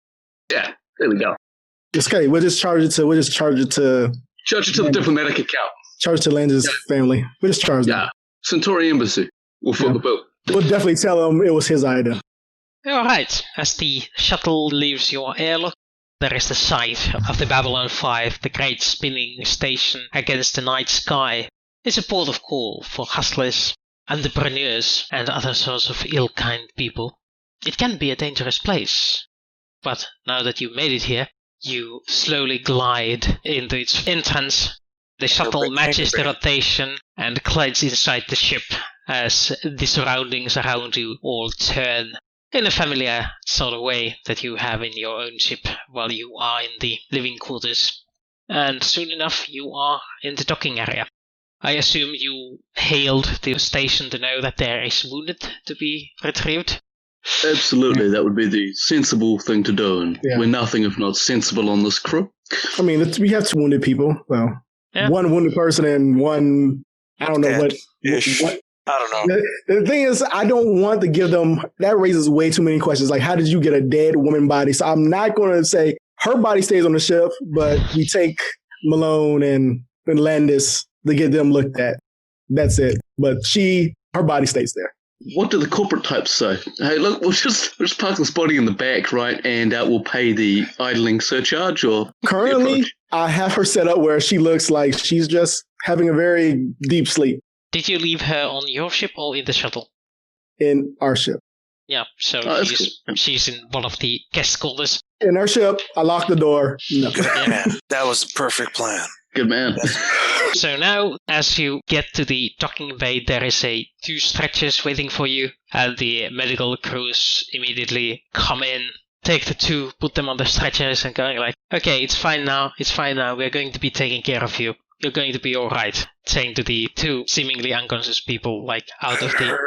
Yeah, there we go. It's okay. We'll just charge it to. Charge it to the diplomatic account. Charge to Landis' family. We'll just charge them. Yeah, Centauri Embassy. We'll foot the bill. We'll definitely tell him it was his idea. Alright, as the shuttle leaves your airlock, there is the sight of the Babylon 5, the great spinning station against the night sky. It's a port of call for hustlers, entrepreneurs, and other sorts of ill-kind people. It can be a dangerous place, but now that you made it here, you slowly glide into its entrance. The shuttle matches the rotation and glides inside the ship as the surroundings around you all turn in a familiar sort of way that you have in your own ship while you are in the living quarters. And soon enough you are in the docking area. I assume you hailed the station to know that there is wounded to be retrieved? Absolutely, that would be the sensible thing to do, and we're nothing if not sensible on this crew. I mean, we have 2 wounded people. Well, one wounded person and one, I don't know what. I don't know. The thing is, I don't want to give them, that raises way too many questions. Like, how did you get a dead woman body? So I'm not going to say her body stays on the ship, but we take Malone and Landis to get them looked at. That's it. But her body stays there. What do the corporate types say? Hey, look, we'll just park this body in the back, right? And we'll pay the idling surcharge, or... Currently, I have her set up where she looks like she's just having a very deep sleep. Did you leave her on your ship or in the shuttle? In our ship. Yeah, so she's in one of the guest quarters. In our ship, I locked the door. No. Yeah, that was a perfect plan. Good man. So now, as you get to the docking bay, there is 2 stretchers waiting for you, and the medical crews immediately come in, take the 2, put them on the stretchers, and going like, okay, it's fine now, we're going to be taking care of you. You're going to be alright, saying to the 2 seemingly unconscious people, like, out of the...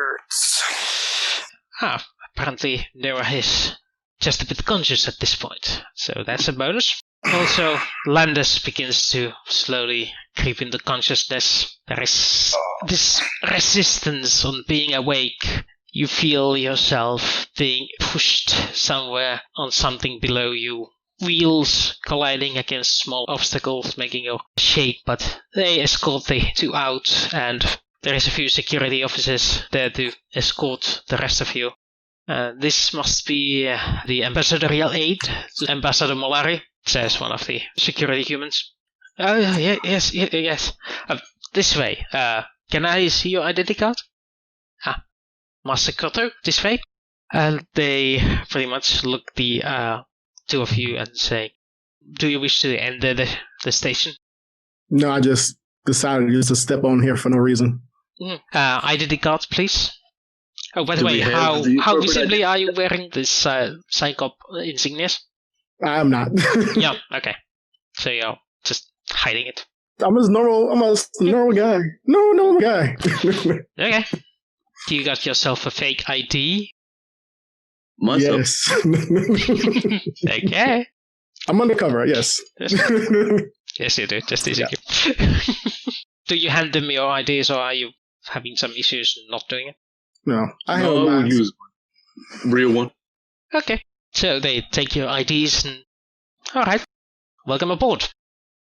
Apparently Noah is just a bit conscious at this point, so that's a bonus. Also, Landis begins to slowly creep into consciousness. There is this resistance on being awake. You feel yourself being pushed somewhere on something below you. Wheels colliding against small obstacles, making you shake, but they escort the 2 out, and there is a few security officers there to escort the rest of you. This must be the ambassadorial aide, Ambassador Molari, says one of the security humans. Yes. This way. Can I see your identity card? Master Koto, this way. And they pretty much look the 2 of you and say, do you wish to enter the station? No, I just decided just to step on here for no reason. Identity card, please. Oh, by the Do way, we have how the how appropriate visibly are you wearing this Psychop insignias? I'm not. Yeah, okay. So you're just hiding it. I'm a normal guy. Normal guy. Okay. You got yourself a fake ID. Myself. Yes. Okay. I'm undercover, yes. Yes, you do. Just easy. Do you hand them your IDs, or are you having some issues not doing it? No, I have No, a I will mask. use real one. Okay. So they take your IDs and... Alright. Welcome aboard.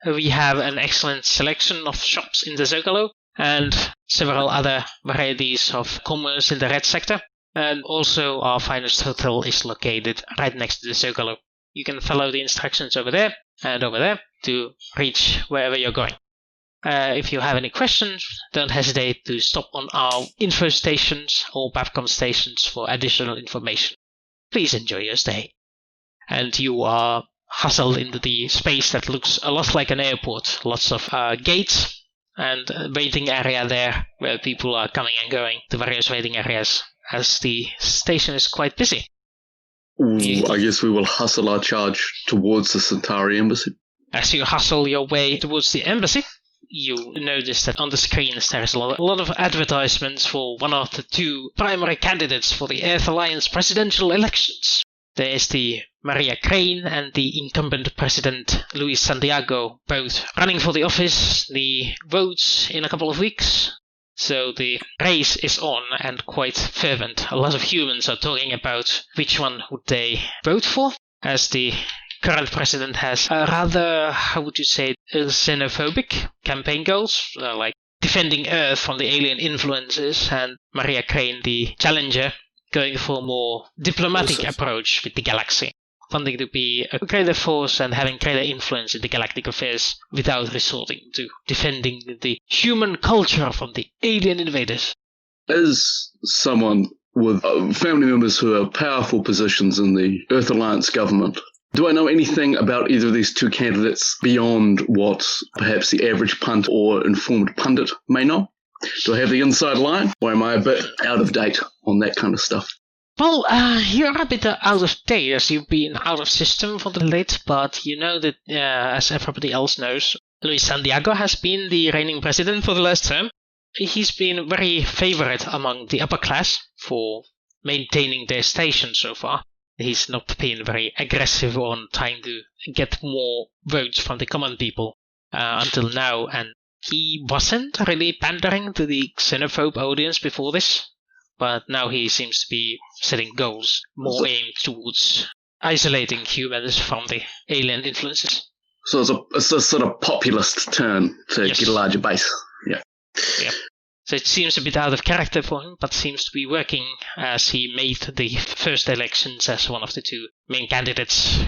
We have an excellent selection of shops in the Zocalo and several other varieties of commerce in the red sector. And also our finest hotel is located right next to the Zocalo. You can follow the instructions over there and over there to reach wherever you're going. If you have any questions, don't hesitate to stop on our info stations or Babcom stations for additional information. Please enjoy your stay. And you are hustled into the space that looks a lot like an airport. Lots of gates and a waiting area there where people are coming and going to various waiting areas as the station is quite busy. I guess we will hustle our charge towards the Centauri embassy. As you hustle your way towards the embassy, you notice that on the screens there is a lot of advertisements for one of the two primary candidates for the Earth Alliance presidential elections. There is the Maria Crane and the incumbent president Luis Santiago, both running for the office. The votes in a couple of weeks. So the race is on and quite fervent. A lot of humans are talking about which one would they vote for, as the current president has a rather, how would you say, xenophobic campaign goals, like defending Earth from the alien influences, and Maria Crane, the challenger, going for a more diplomatic approach with the galaxy, wanting to be a greater force and having greater influence in the galactic affairs without resorting to defending the human culture from the alien invaders. As someone with family members who have powerful positions in the Earth Alliance government, do I know anything about either of these two candidates beyond what perhaps the average punt or informed pundit may know? Do I have the inside line, or am I a bit out of date on that kind of stuff? Well, you're a bit out of date as you've been out of system for the late, but you know that, as everybody else knows, Luis Santiago has been the reigning president for the last term. He's been very favored among the upper class for maintaining their station so far. He's not been very aggressive on trying to get more votes from the common people until now, and he wasn't really pandering to the xenophobe audience before this, but now he seems to be setting goals more aimed towards isolating humans from the alien influences. So it's a sort of populist turn to get a larger base. Yeah. So it seems a bit out of character for him, but seems to be working as he made the first elections as one of the two main candidates.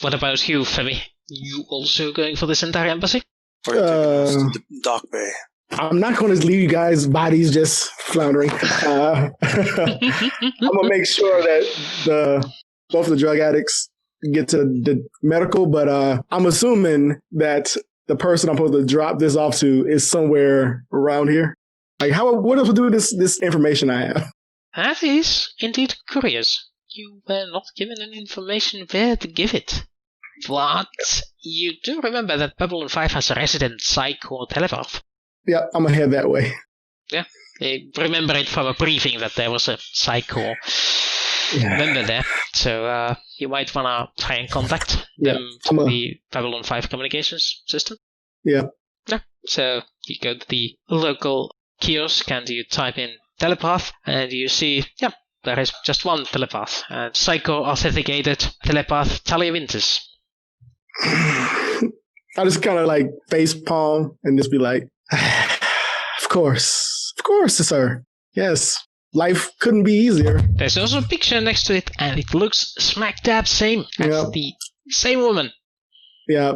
What about you, Femi? You also going for the Centauri embassy? The Dock Bay. I'm not going to leave you guys' bodies just floundering. I'm going to make sure that both the drug addicts get to the medical, but I'm assuming that the person I'm supposed to drop this off to is somewhere around here. Like, what else to do with this information I have? That is indeed curious. You were not given any information where to give it. But you do remember that Babylon 5 has a resident psych or telepath. Yeah, I'm going to head that way. Yeah, I remember it from a briefing that there was a psych or member there. So you might want to try and contact them through the Babylon 5 communications system. Yeah. So you go to the local kiosk and you type in telepath and you see, there is just one telepath. Psycho-authenticated telepath Talia Winters. I just kind of like face palm and just be like, of course, sir. Yes, life couldn't be easier. There's also a picture next to it, and it looks smack dab same as the same woman. Yeah,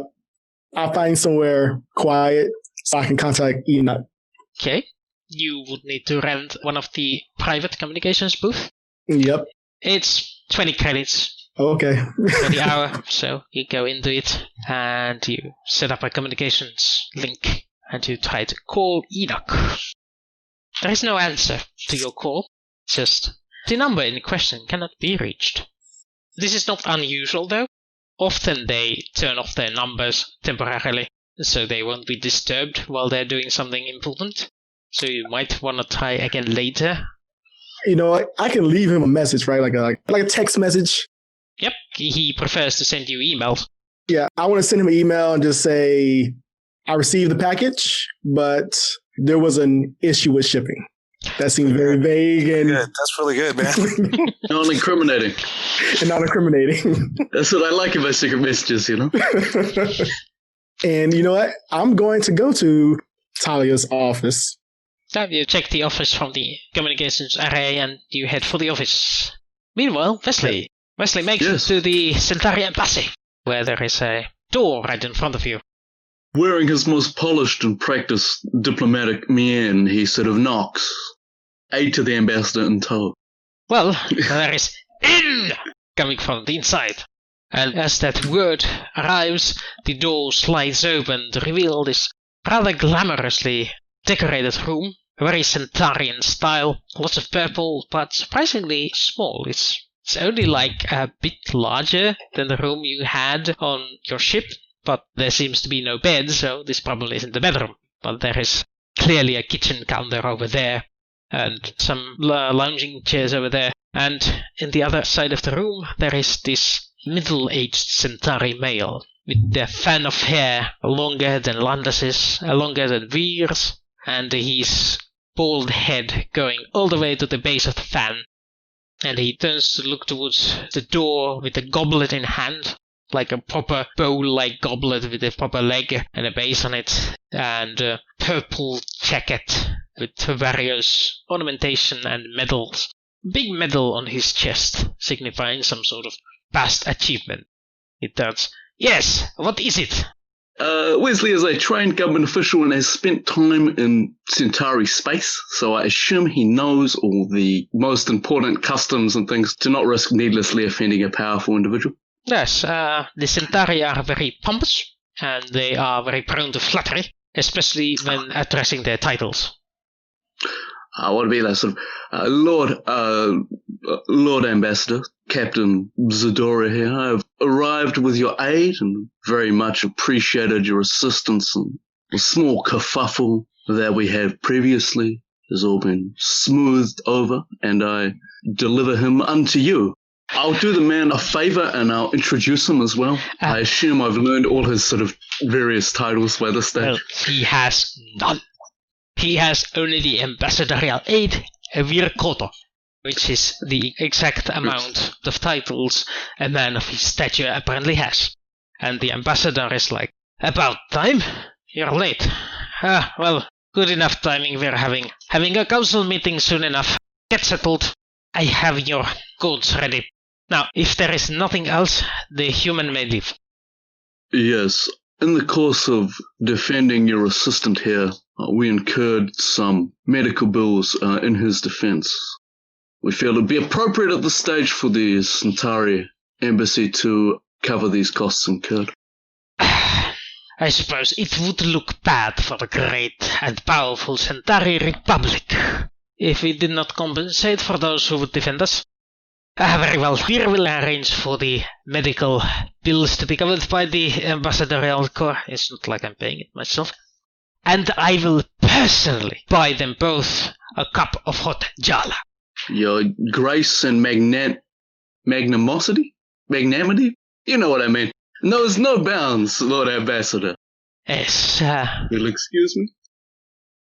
I'll find somewhere quiet so I can contact Enoch. Okay, you would need to rent one of the private communications booth. Yep. It's 20 credits. Okay. For the hour, so you go into it and you set up a communications link and you try to call Enoch. There is no answer to your call. Just the number in question cannot be reached. This is not unusual, though. Often they turn off their numbers temporarily, so they won't be disturbed while they're doing something important. So you might want to try again later. I can leave him a message, right? Like a text message. Yep, he prefers to send you emails. Yeah, I want to send him an email and just say, I received the package, but there was an issue with shipping. That seems very vague and good. That's really good, man. Non-incriminating. and non-incriminating. That's what I like about secret messages, And you know what? I'm going to go to Talia's office. Now you check the office from the communications array and you head for the office. Meanwhile, Wesley makes it to the Centauri embassy, where there is a door right in front of you. Wearing his most polished and practiced diplomatic mien, he sort of knocks. Aid to the ambassador in tow. Well, there is "in" coming from the inside. And as that word arrives, the door slides open to reveal this rather glamorously decorated room. Very Centaurian style. Lots of purple, but surprisingly small. It's only like a bit larger than the room you had on your ship. But there seems to be no bed, so this probably isn't the bedroom. But there is clearly a kitchen counter over there, and some lounging chairs over there. And in the other side of the room, there is this middle-aged Centauri male, with their fan of hair longer than Landas's, longer than Veer's, and his bald head going all the way to the base of the fan. And he turns to look towards the door with a goblet in hand, like a proper bowl-like goblet with a proper leg and a base on it, and a purple jacket with various ornamentation and medals. Big medal on his chest, signifying some sort of past achievement. It does. Yes, what is it? Wesley is a trained government official and has spent time in Centauri space, so I assume he knows all the most important customs and things to not risk needlessly offending a powerful individual. Yes, the Centauri are very pompous, and they are very prone to flattery, especially when addressing their titles. I want to be that sort of Lord Ambassador, Captain Zadora here. I have arrived with your aid and very much appreciated your assistance, and the small kerfuffle that we had previously has all been smoothed over, and I deliver him unto you. I'll do the man a favor and I'll introduce him as well. I assume I've learned all his sort of various titles by this stage. Well, he has none. He has only the ambassadorial aid, a Virkoto, which is the exact amount of titles a man of his stature apparently has. And the ambassador is like, about time? You're late. Well, good enough timing. We're having a council meeting soon enough. Get settled. I have your goods ready. Now, if there is nothing else, the human may leave. Yes. In the course of defending your assistant here, we incurred some medical bills in his defense. We feel it would be appropriate at this stage for the Centauri embassy to cover these costs incurred. I suppose it would look bad for the great and powerful Centauri Republic if we did not compensate for those who would defend us. Very well, we will arrange for the medical bills to be covered by the ambassadorial corps. It's not like I'm paying it myself. And I will personally buy them both a cup of hot jala. Your grace and magnanimity? You know what I mean. Knows no bounds, Lord Ambassador. Yes, You'll excuse me?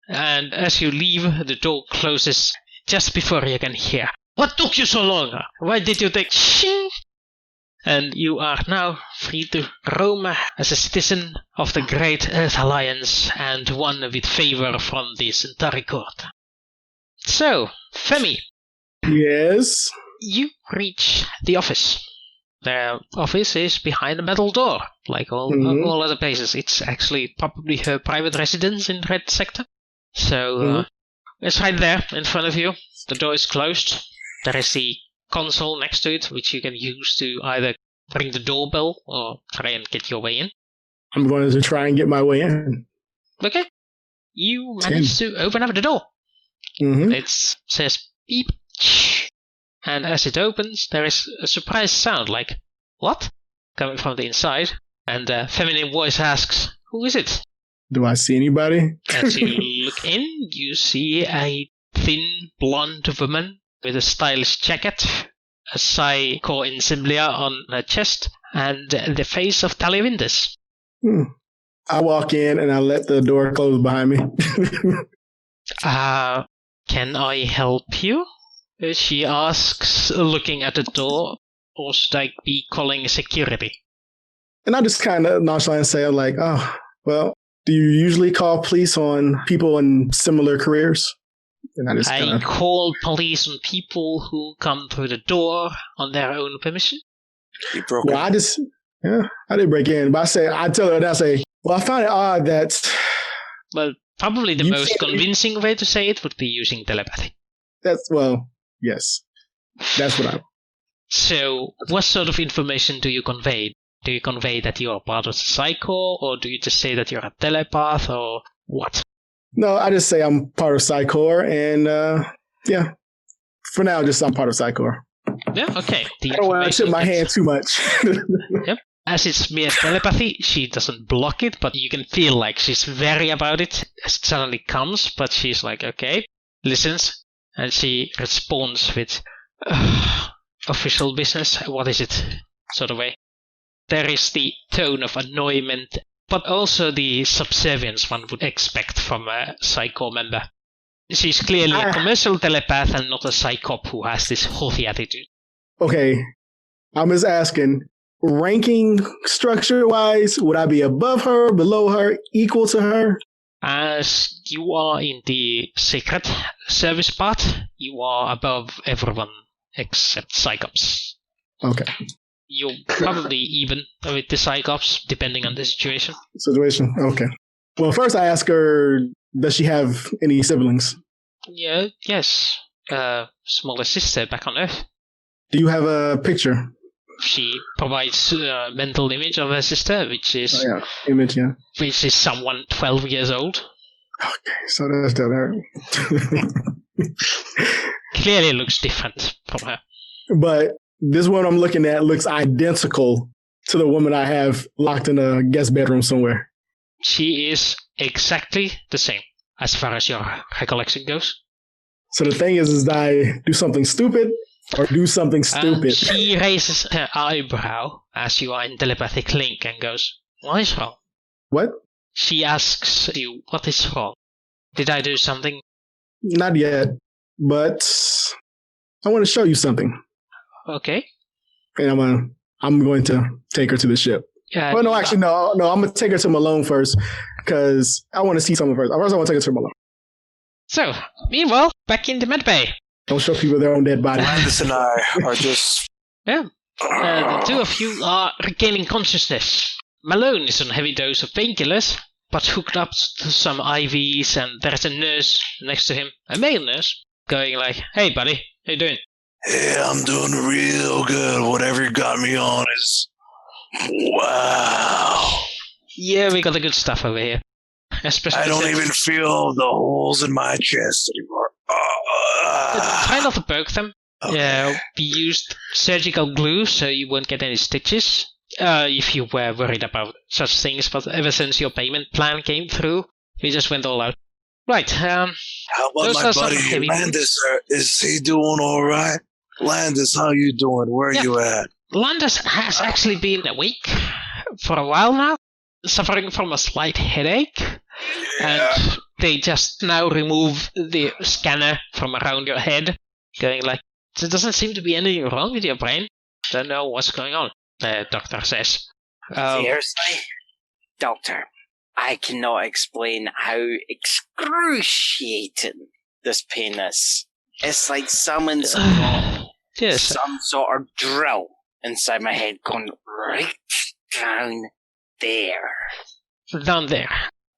And as you leave, the door closes just before you can hear. What took you so long? Why did you take shing? And you are now free to roam as a citizen of the Great Earth Alliance and one with favor from the Centauri court. So, Femi. Yes? You reach the office. The office is behind a metal door, like all other places. It's actually probably her private residence in Red Sector. So, it's right there in front of you. The door is closed. There is the console next to it, which you can use to either ring the doorbell or try and get your way in. I'm going to try and get my way in. Okay. You manage to open up the door. Mm-hmm. It says beep, and as it opens, there is a surprise sound like, what? Coming from the inside, and a feminine voice asks, who is it? Do I see anybody? As you look in, you see a thin, blonde woman with a stylish jacket, a Psycho insignia on her chest, and the face of Talywindus. I walk in and I let the door close behind me. Can I help you? She asks, looking at the door, or should I be calling security? And I just kind of nonchalant say, I'm like, oh, well, do you usually call police on people in similar careers? And I call police on people who come through the door on their own permission. You broke Well, it. I didn't break in, but I tell her, and I say, well, I find it odd that... Well, probably the most convincing way to say it would be using telepathy. Yes. That's what I... So, what sort of information do you convey? Do you convey that you are part of the Psycho, or do you just say that you're a telepath, or what? No, I just say I'm part of Psychor, and yeah. For now, just I'm part of Psychor. Yeah, okay. I don't want to tip my hand too much. Yep. As it's mere telepathy, she doesn't block it, but you can feel like she's very about it as it suddenly comes, but she's like, okay, listens, and she responds with, official business, what is it? Sort of way. There is the tone of annoyment, but also the subservience one would expect from a Psycho member. She's clearly a commercial telepath and not a Psychop who has this haughty attitude. Okay, I'm just asking, ranking structure-wise, would I be above her, below her, equal to her? As you are in the secret service part, you are above everyone except Psychops. Okay. You're probably even with the Psychops, depending on the situation. Okay. Well, first I ask her, does she have any siblings? Yes. Smaller sister back on Earth. Do you have a picture? She provides a mental image of her sister, which is which is someone 12 years old. Okay, so that's still her. Clearly looks different from her. But this one I'm looking at looks identical to the woman I have locked in a guest bedroom somewhere. She is exactly the same, as far as your recollection goes. So the thing is I do something stupid or do something stupid? She raises her eyebrow as you are in telepathic link and goes, what is wrong? What? She asks you, what is wrong? Did I do something? Not yet, but I want to show you something. Okay. And I'm going to take her to the ship. Well, no, actually, no. I'm going to take her to Malone first because I want to see something first. First, I want to take her to Malone. So, meanwhile, back in the medbay. Don't show people their own dead body. Landis and I are just... Yeah. The two of you are regaining consciousness. Malone is on a heavy dose of painkillers, but hooked up to some IVs, and there's a nurse next to him, a male nurse, going like, hey buddy, how you doing? Yeah, I'm doing real good. Whatever you got me on is... Wow. Yeah, we got the good stuff over here. Especially I don't even feel the holes in my chest anymore. Try not to poke them. Okay. We used surgical glue so you won't get any stitches. If you were worried about such things, but ever since your payment plan came through, we just went all out. Right, how about my buddy Landis? Is he doing all right? Landis, how you doing? Where are you at? Landis has actually been awake for a while now, suffering from a slight headache. Yeah. And they just now remove the scanner from around your head, going like, there doesn't seem to be anything wrong with your brain. Don't know what's going on, the doctor says. Seriously? Doctor, I cannot explain how excruciating this pain is. It's like someone's got some sort of drill inside my head going right down there. Down there.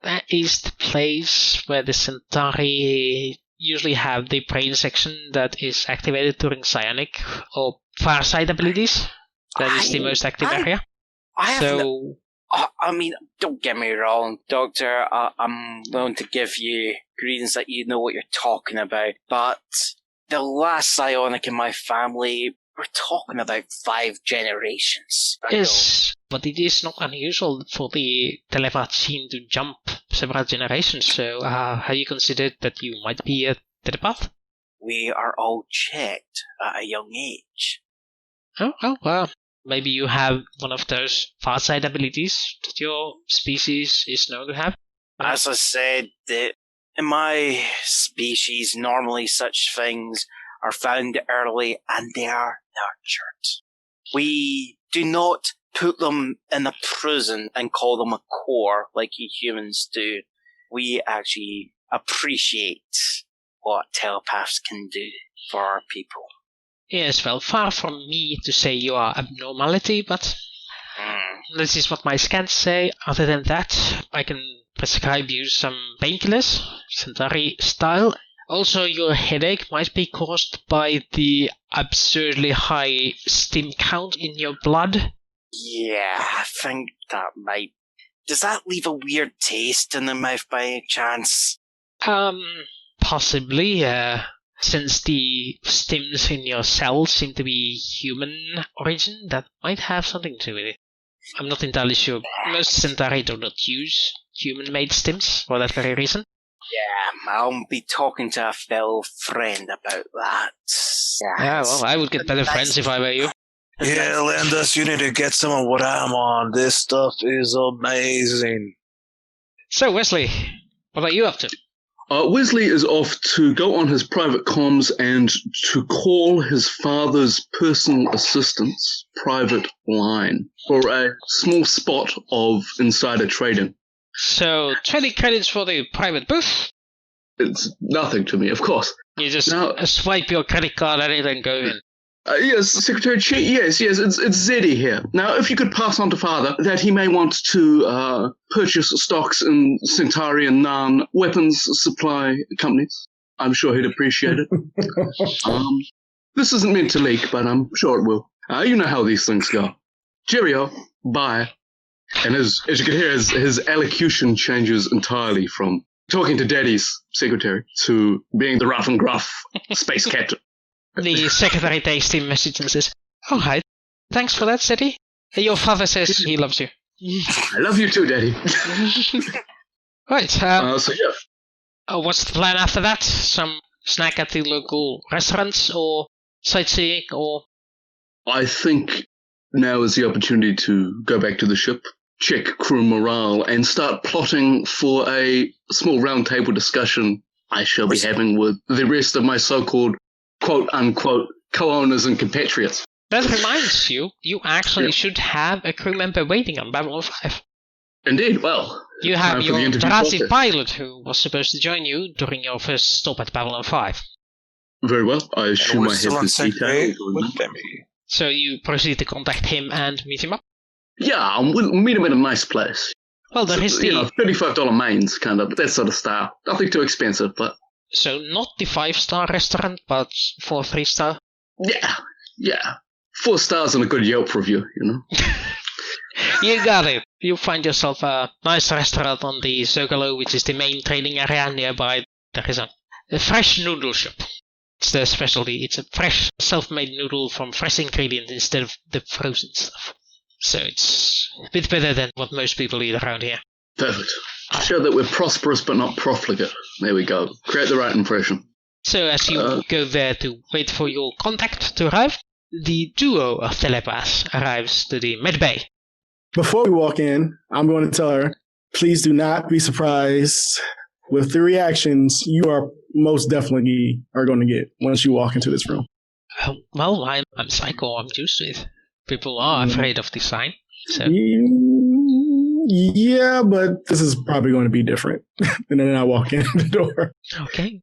That is the place where the Centauri usually have the brain section that is activated during psionic or farsight abilities. That is the most active area. I I mean, don't get me wrong, Doctor. I'm willing to give you reasons that you know what you're talking about. But the last psionic in my family, we're talking about 5 generations ago. Yes, but it is not unusual for the telepath gene to jump several generations, so have you considered that you might be a telepath? We are all checked at a young age. Oh, well, maybe you have one of those far side abilities that your species is known to have? As I said, in my species, normally such things are found early and they are nurtured. We do not put them in a prison and call them a core like you humans do. We actually appreciate what telepaths can do for our people. Yes, well, far from me to say you are abnormality, but this is what my scans say. Other than that, I can prescribe you some painkillers, Centauri style. Also, your headache might be caused by the absurdly high stim count in your blood. Yeah, I think that might... Does that leave a weird taste in the mouth by any chance? Possibly, since the stims in your cells seem to be human origin, that might have something to do with it. I'm not entirely sure. Most Centauri do not use human-made stims for that very reason. Yeah, I'll be talking to a fellow friend about that. Yeah, well, I would get better friends if I were you. Yeah, Landus, you need to get some of what I'm on. This stuff is amazing. So, Wesley, what are you up to? Wesley is off to go on his private comms and to call his father's personal assistant's private line for a small spot of insider trading. So, 20 credits for the private booth? It's nothing to me, of course. You just Now, swipe your credit card at it and go in. yes, Secretary Chief, yes, it's Zeddy here. Now, if you could pass on to Father that he may want to purchase stocks in Centauri and Narn weapons supply companies, I'm sure he'd appreciate it. This isn't meant to leak, but I'm sure it will. You know how these things go. Cheerio, bye. And as you can hear, his elocution changes entirely from talking to Daddy's secretary to being the rough and gruff space captain. The secretary takes the message and says, "Oh, hi. Thanks for that, Zeddy. Your father says he loves you." I love you too, Daddy. Right. So yeah. What's the plan after that? Some snack at the local restaurants or sightseeing or... I think now is the opportunity to go back to the ship, check crew morale, and start plotting for a small roundtable discussion I shall be having with the rest of my so-called quote-unquote co-owners and compatriots. That reminds you, you actually should have a crew member waiting on Babylon 5. Indeed, well... You have your interview Jurassic process. pilot who was supposed to join you during your first stop at Babylon 5. Very well, I And assume we're I have still on this set grade detail. with Demi. So you proceed to contact him and meet him up? Yeah, we'll meet him at a nice place. Well, there is the... $35 mains, kind of, that sort of style. Nothing too expensive, but... So not the 5-star restaurant, but 4 3-star? Yeah. 4 stars and a good Yelp review, you know? You got it. You find yourself a nice restaurant on the Zogalo, which is the main trading area nearby. There is a fresh noodle shop. It's their specialty. It's a fresh, self-made noodle from fresh ingredients instead of the frozen stuff. So it's a bit better than what most people eat around here. Perfect. Show that we're prosperous but not profligate. There we go. Create the right impression. So as you go there to wait for your contact to arrive, the duo of telepaths arrives to the medbay. Before we walk in, I'm going to tell her, please do not be surprised with the reactions you are most definitely are going to get once you walk into this room. Well, I'm psycho. I'm used to it. People are afraid of the sign. So. Yeah, but this is probably going to be different. And then I walk in the door. Okay.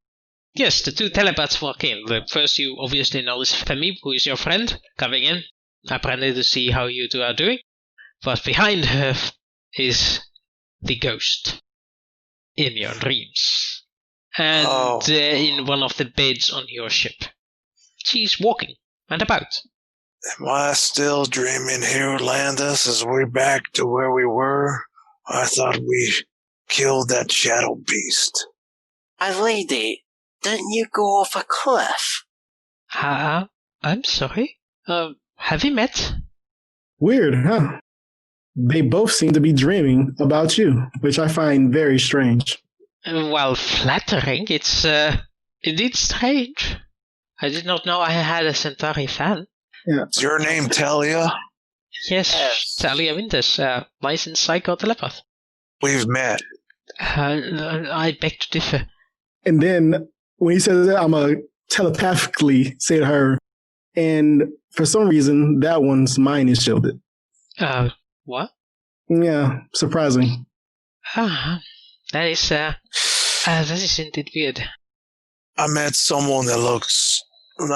Yes, the 2 telepaths walk in. The first you obviously know is Femi, who is your friend, coming in, apparently to see how you two are doing. But behind her is the ghost in your dreams. And in one of the beds on your ship. She's walking and about. Am I still dreaming here, Landis? Is we back to where we were? I thought we killed that shadow beast. My lady, didn't you go off a cliff? I'm sorry. Have we met? Weird, huh? They both seem to be dreaming about you, which I find very strange. While flattering, it's indeed strange. I did not know I had a Centauri fan. Yeah. Is your name Talia? Yes, Talia Winters, licensed psychotelepath. We've met. I beg to differ. And then when he says that, I'm going to telepathically say to her, and for some reason, that one's mind is shielded. What? Yeah, surprising. That is indeed weird. I met someone that looks...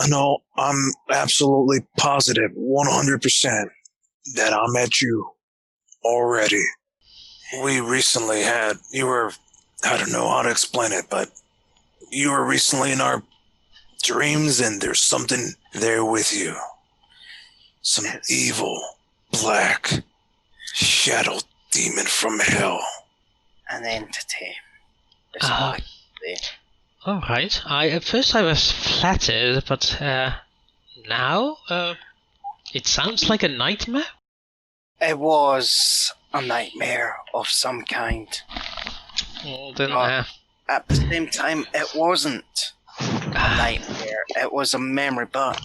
No, I'm absolutely positive, 100%, that I met you already. We recently had... You were... I don't know how to explain it, but you were recently in our dreams, and there's something there with you. Some evil, black, shadow demon from hell. An entity. Alright. At first I was flattered, but now it sounds like a nightmare. It was a nightmare of some kind. Well, then, At the same time, it wasn't a nightmare. It was a memory, but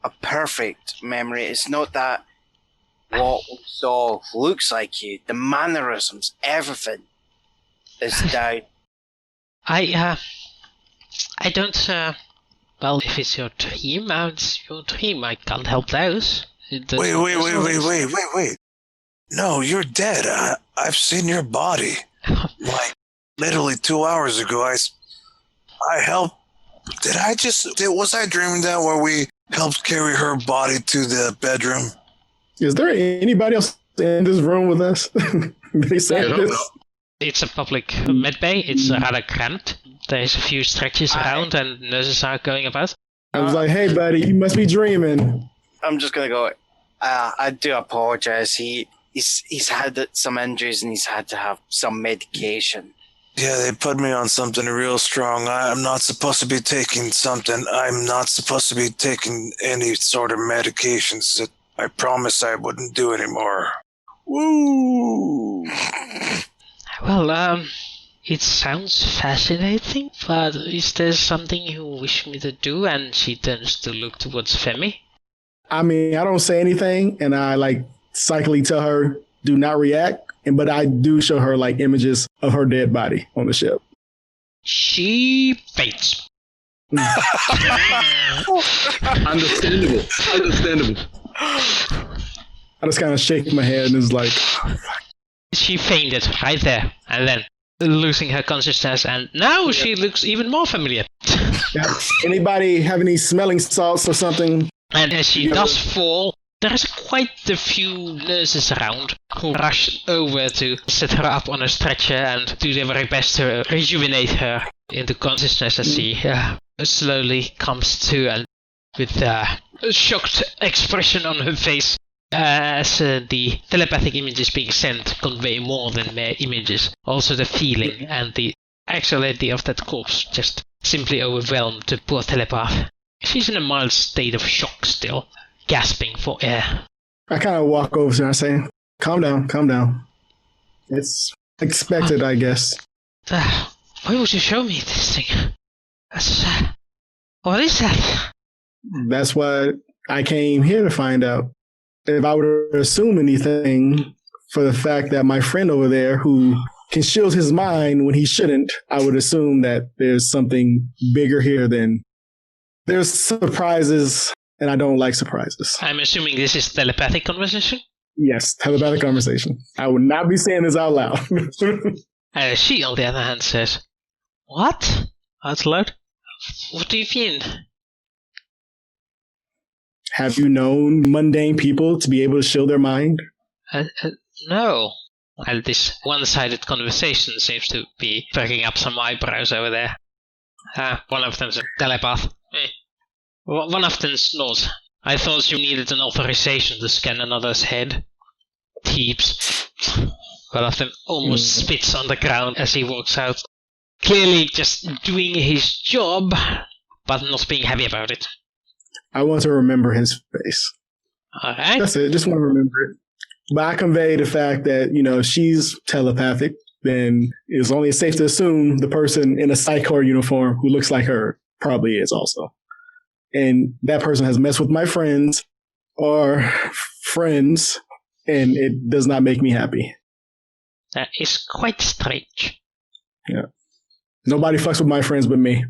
a perfect memory. It's not that what we saw looks like you. The mannerisms, everything is down. I don't, well, if it's your dream, it's your dream. I can't help those. Wait. No, you're dead. I've seen your body. Like, literally 2 hours ago, I helped. Was I dreaming that where we helped carry her body to the bedroom? Is there anybody else in this room with us? They said this. It's a public med bay. It's rather cramped. There's a few stretches around and nurses are going about. I was like, hey, buddy, you must be dreaming. I'm just going to go, I do apologize. He's had some injuries and he's had to have some medication. Yeah, they put me on something real strong. I'm not supposed to be taking something. I'm not supposed to be taking any sort of medications that I promised I wouldn't do anymore. Woo! Well, it sounds fascinating, but is there something you wish me to do? And she turns to look towards Femi. I mean, I don't say anything, and I psychically tell her, do not react. But I do show her images of her dead body on the ship. She faints. Understandable. I just kind of shake my head and is like, oh, fuck. She fainted right there, and then losing her consciousness, and now she looks even more familiar. Yeah. Anybody have any smelling salts or something? And as she does fall, there's quite a few nurses around who rush over to set her up on a stretcher and do their very best to rejuvenate her into consciousness as she slowly comes to, and with a shocked expression on her face as the telepathic images being sent convey more than mere images. Also the feeling and the actuality of that corpse just simply overwhelmed the poor telepath. She's in a mild state of shock still, gasping for air. I kind of walk over to her and say, calm down. It's expected, I guess. Why would you show me this thing? What is that? That's what I came here to find out. If I were to assume anything for the fact that my friend over there who can shield his mind when he shouldn't, I would assume that there's something bigger here than... There's surprises, and I don't like surprises. I'm assuming this is telepathic conversation? Yes, telepathic conversation. I would not be saying this out loud. She, on the other hand, says, What? Out loud? What do you mean? Have you known mundane people to be able to shield their mind? No. Well, this one-sided conversation seems to be perking up some eyebrows over there. One of them's a telepath. One of them snores. I thought you needed an authorization to scan another's head. Teeps. One of them almost spits on the ground as he walks out. Clearly just doing his job, but not being happy about it. I want to remember his face. Alright. That's it. Just want to remember it. But I convey the fact that, if she's telepathic, then it's only safe to assume the person in a Psychor uniform who looks like her probably is also. And that person has messed with my friends or friends, and it does not make me happy. That is quite strange. Yeah. Nobody fucks with my friends but me.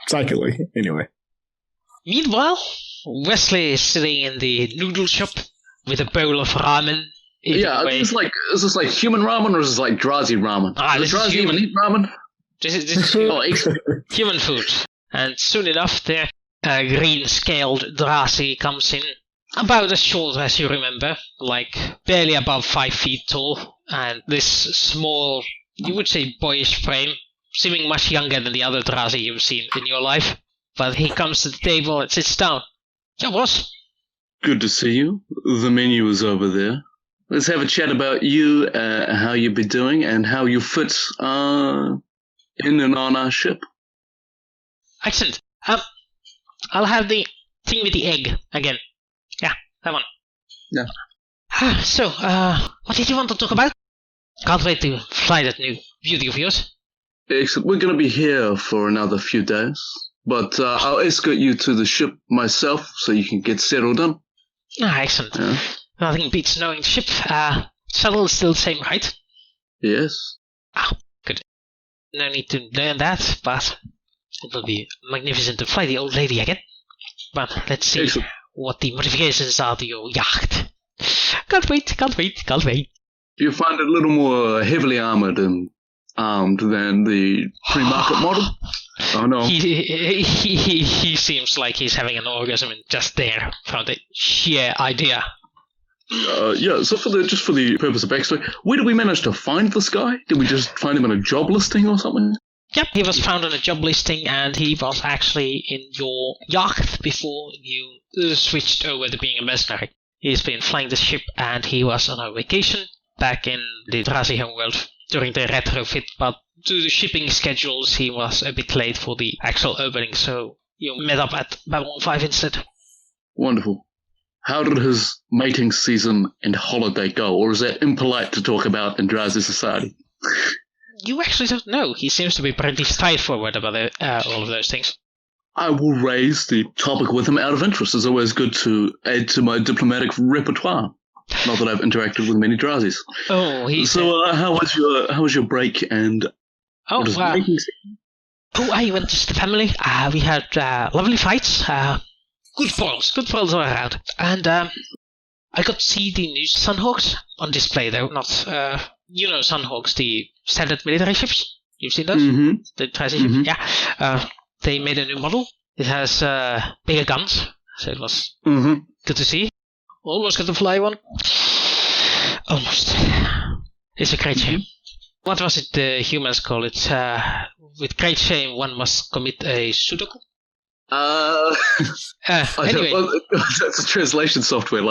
Psychically, anyway. Meanwhile, Wesley is sitting in the noodle shop with a bowl of ramen. Yeah, is this like human ramen or is this like Drazi ramen? This is Drazi human. even eat ramen? This is human food. And soon enough, the green-scaled Drazi comes in. About as short as you remember, like barely above 5 feet tall. And this small, you would say boyish frame, seeming much younger than the other Drazi you've seen in your life. But he comes to the table and sits down. Yeah, boss. Good to see you. The menu is over there. Let's have a chat about you, how you've been doing, and how you fit in and on our ship. Excellent. I'll have the thing with the egg again. Yeah, that one. Yeah. So, what did you want to talk about? Can't wait to fly that new beauty of yours. Excellent. We're going to be here for another few days, but I'll escort you to the ship myself so you can get settled in. Excellent. Yeah. Nothing beats knowing the ship. Shuttle is still the same, right? Yes. Good. No need to learn that, but it will be magnificent to fly the old lady again. But let's see what the modifications are to your yacht. Can't wait. You find it a little more heavily armored and armed than the pre-market model? Oh no. He seems like he's having an orgasm just there from the sheer idea. So for the purpose of backstory, where did we manage to find this guy? Did we just find him on a job listing or something? Yep, he was found on a job listing and he was actually in your yacht before you switched over to being a mercenary. He's been flying the ship and he was on a vacation back in the Drazi homeworld during the retrofit, but due to shipping schedules he was a bit late for the actual opening, so you met up at Babylon 5 instead. Wonderful. How did his mating season and holiday go, or is that impolite to talk about in Drazi society? You actually don't know. He seems to be pretty straightforward about all of those things. I will raise the topic with him out of interest. It's always good to add to my diplomatic repertoire. Not that I've interacted with many Drazis. Oh, how was your break and what is mating season? I went to the family. We had lovely fights. Good balls all around. And I got to see the new Sunhawks on display, though. Not, Sunhawks, the standard military ships. You've seen those? Mm-hmm. The transition? Yeah. They made a new model. It has bigger guns, so it was good to see. Almost got to fly one. Almost. It's a great shame. What was it the humans call it? With great shame, one must commit a sudoku. Anyway. That's a translation software,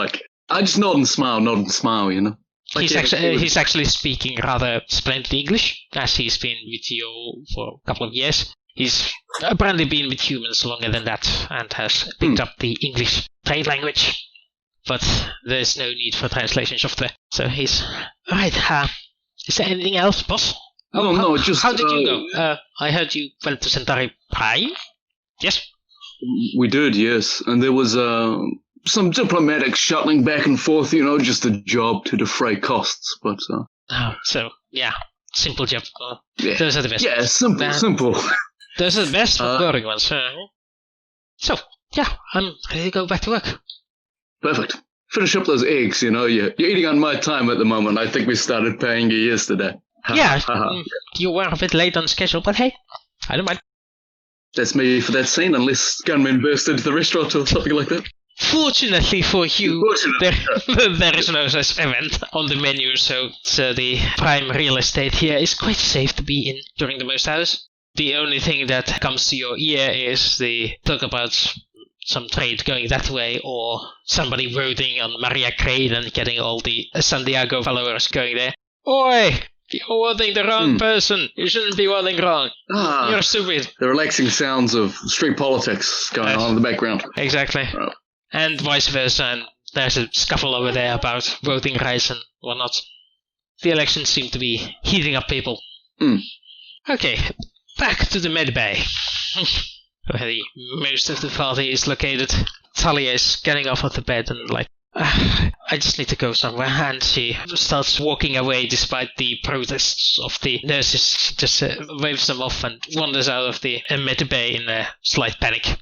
I just nod and smile, you know? He's actually speaking rather splendid English, as he's been with you for a couple of years. He's apparently been with humans longer than that, and has picked up the English trade language. But there's no need for translation software, so he's... Right, is there anything else, boss? No, How did you go? I heard you went to Centauri Prime? Yes? We did, yes. And there was some diplomatic shuttling back and forth, just a job to defray costs. But simple job. Yeah. Those are the best. Yeah, simple. Those are the best boring ones. So, I'm ready to go back to work. Perfect. Finish up those eggs, You're eating on my time at the moment. I think we started paying you yesterday. You were a bit late on schedule, but hey, I don't mind. That's maybe for that scene, unless gunmen burst into the restaurant or something like that. Fortunately for you, there is no such event on the menu, so the prime real estate here is quite safe to be in during the most hours. The only thing that comes to your ear is the talk about some trade going that way, or somebody voting on Maria Crane and getting all the Santiago followers going there. Oi! You're voting the wrong person. You shouldn't be voting wrong. You're stupid. The relaxing sounds of street politics going on in the background. Exactly. Oh. And vice versa, and there's a scuffle over there about voting rights and whatnot. The elections seem to be heating up people. Okay, back to the medbay, where most of the party is located. Talia is getting off of the bed and I just need to go somewhere, and she starts walking away despite the protests of the nurses. Just waves them off and wanders out of the medbay in a slight panic.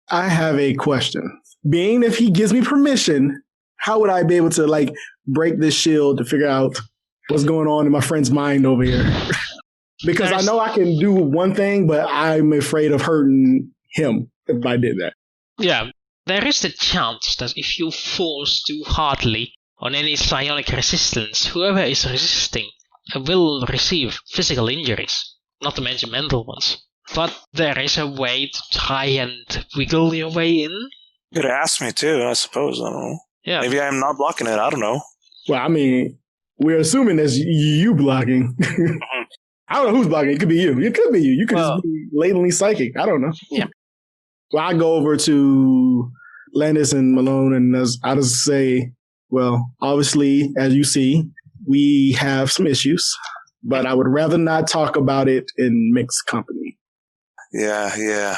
I have a question. Being if he gives me permission, how would I be able to break this shield to figure out what's going on in my friend's mind over here? Because I know I can do one thing, but I'm afraid of hurting him if I did that. Yeah, there is the chance that if you force too hardly on any psionic resistance, whoever is resisting will receive physical injuries, not to mention mental ones. But there is a way to try and wiggle your way in. You could ask me too, I suppose. I don't know. Yeah. Maybe I'm not blocking it. I don't know. Well, I mean, we're assuming that's you blocking. I don't know who's blocking. It could be you. It could be you. You could just be latently psychic. I don't know. Yeah. Well, I go over to Landis and Malone, and I just say, well, obviously, as you see, we have some issues, but I would rather not talk about it in mixed company. Yeah.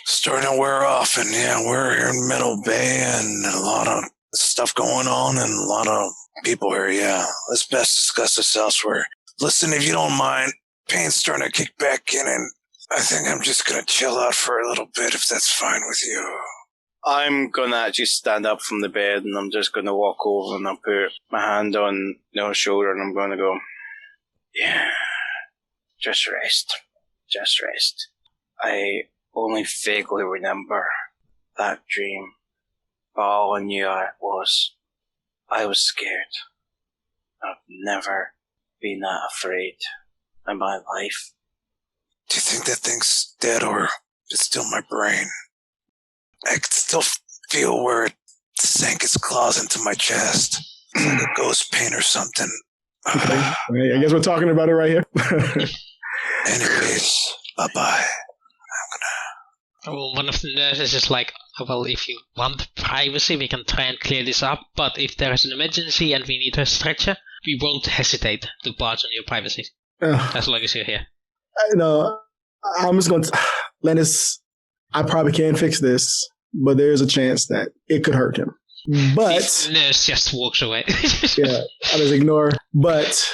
Starting to wear off, and we're here in Middle Bay, and a lot of stuff going on, and a lot of people here. Yeah, let's best discuss this elsewhere. Listen, if you don't mind, pain's starting to kick back in, and I think I'm just gonna chill out for a little bit, if that's fine with you. I'm gonna actually stand up from the bed, and I'm just gonna walk over, and I'll put my hand on Noah's shoulder, and I'm gonna go, yeah, just rest. I only vaguely remember that dream, but all I knew I was scared. I've never been that afraid in my life. Do you think that thing's dead, or it's still my brain? I can still feel where it sank its claws into my chest. It's like a ghost pain or something. Okay. I guess we're talking about it right here. Anyways, bye-bye. Well, one of the nurses is like, well, if you want privacy, we can try and clear this up, but if there is an emergency and we need a stretcher, we won't hesitate to barge on your privacy. As long as you're here. I'm just going to... Lennis, I probably can fix this, but there's a chance that it could hurt him. But... The nurse just walks away. Yeah, I just ignore. But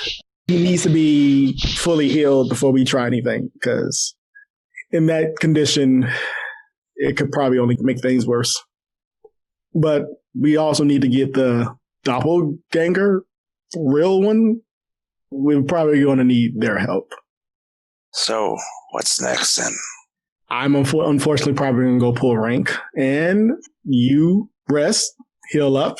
he needs to be fully healed before we try anything, because in that condition, it could probably only make things worse. But we also need to get the doppelganger, real one. We're probably going to need their help. So, what's next then? I'm unfortunately probably going to go pull rank. And you rest, heal up.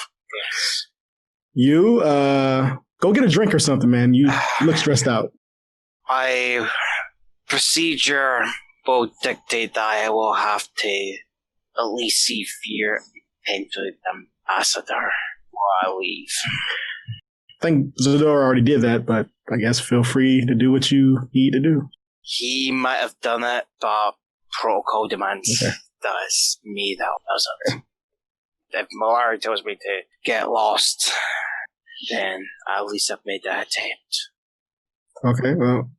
You go get a drink or something, man. You look stressed out. Procedure will dictate that I will have to at least see Fear into the ambassador while I leave. I think Zador already did that, but I guess feel free to do what you need to do. He might have done it, but protocol demands that it's me that does it. If Malari tells me to get lost, then at least I've made that attempt. Okay, well,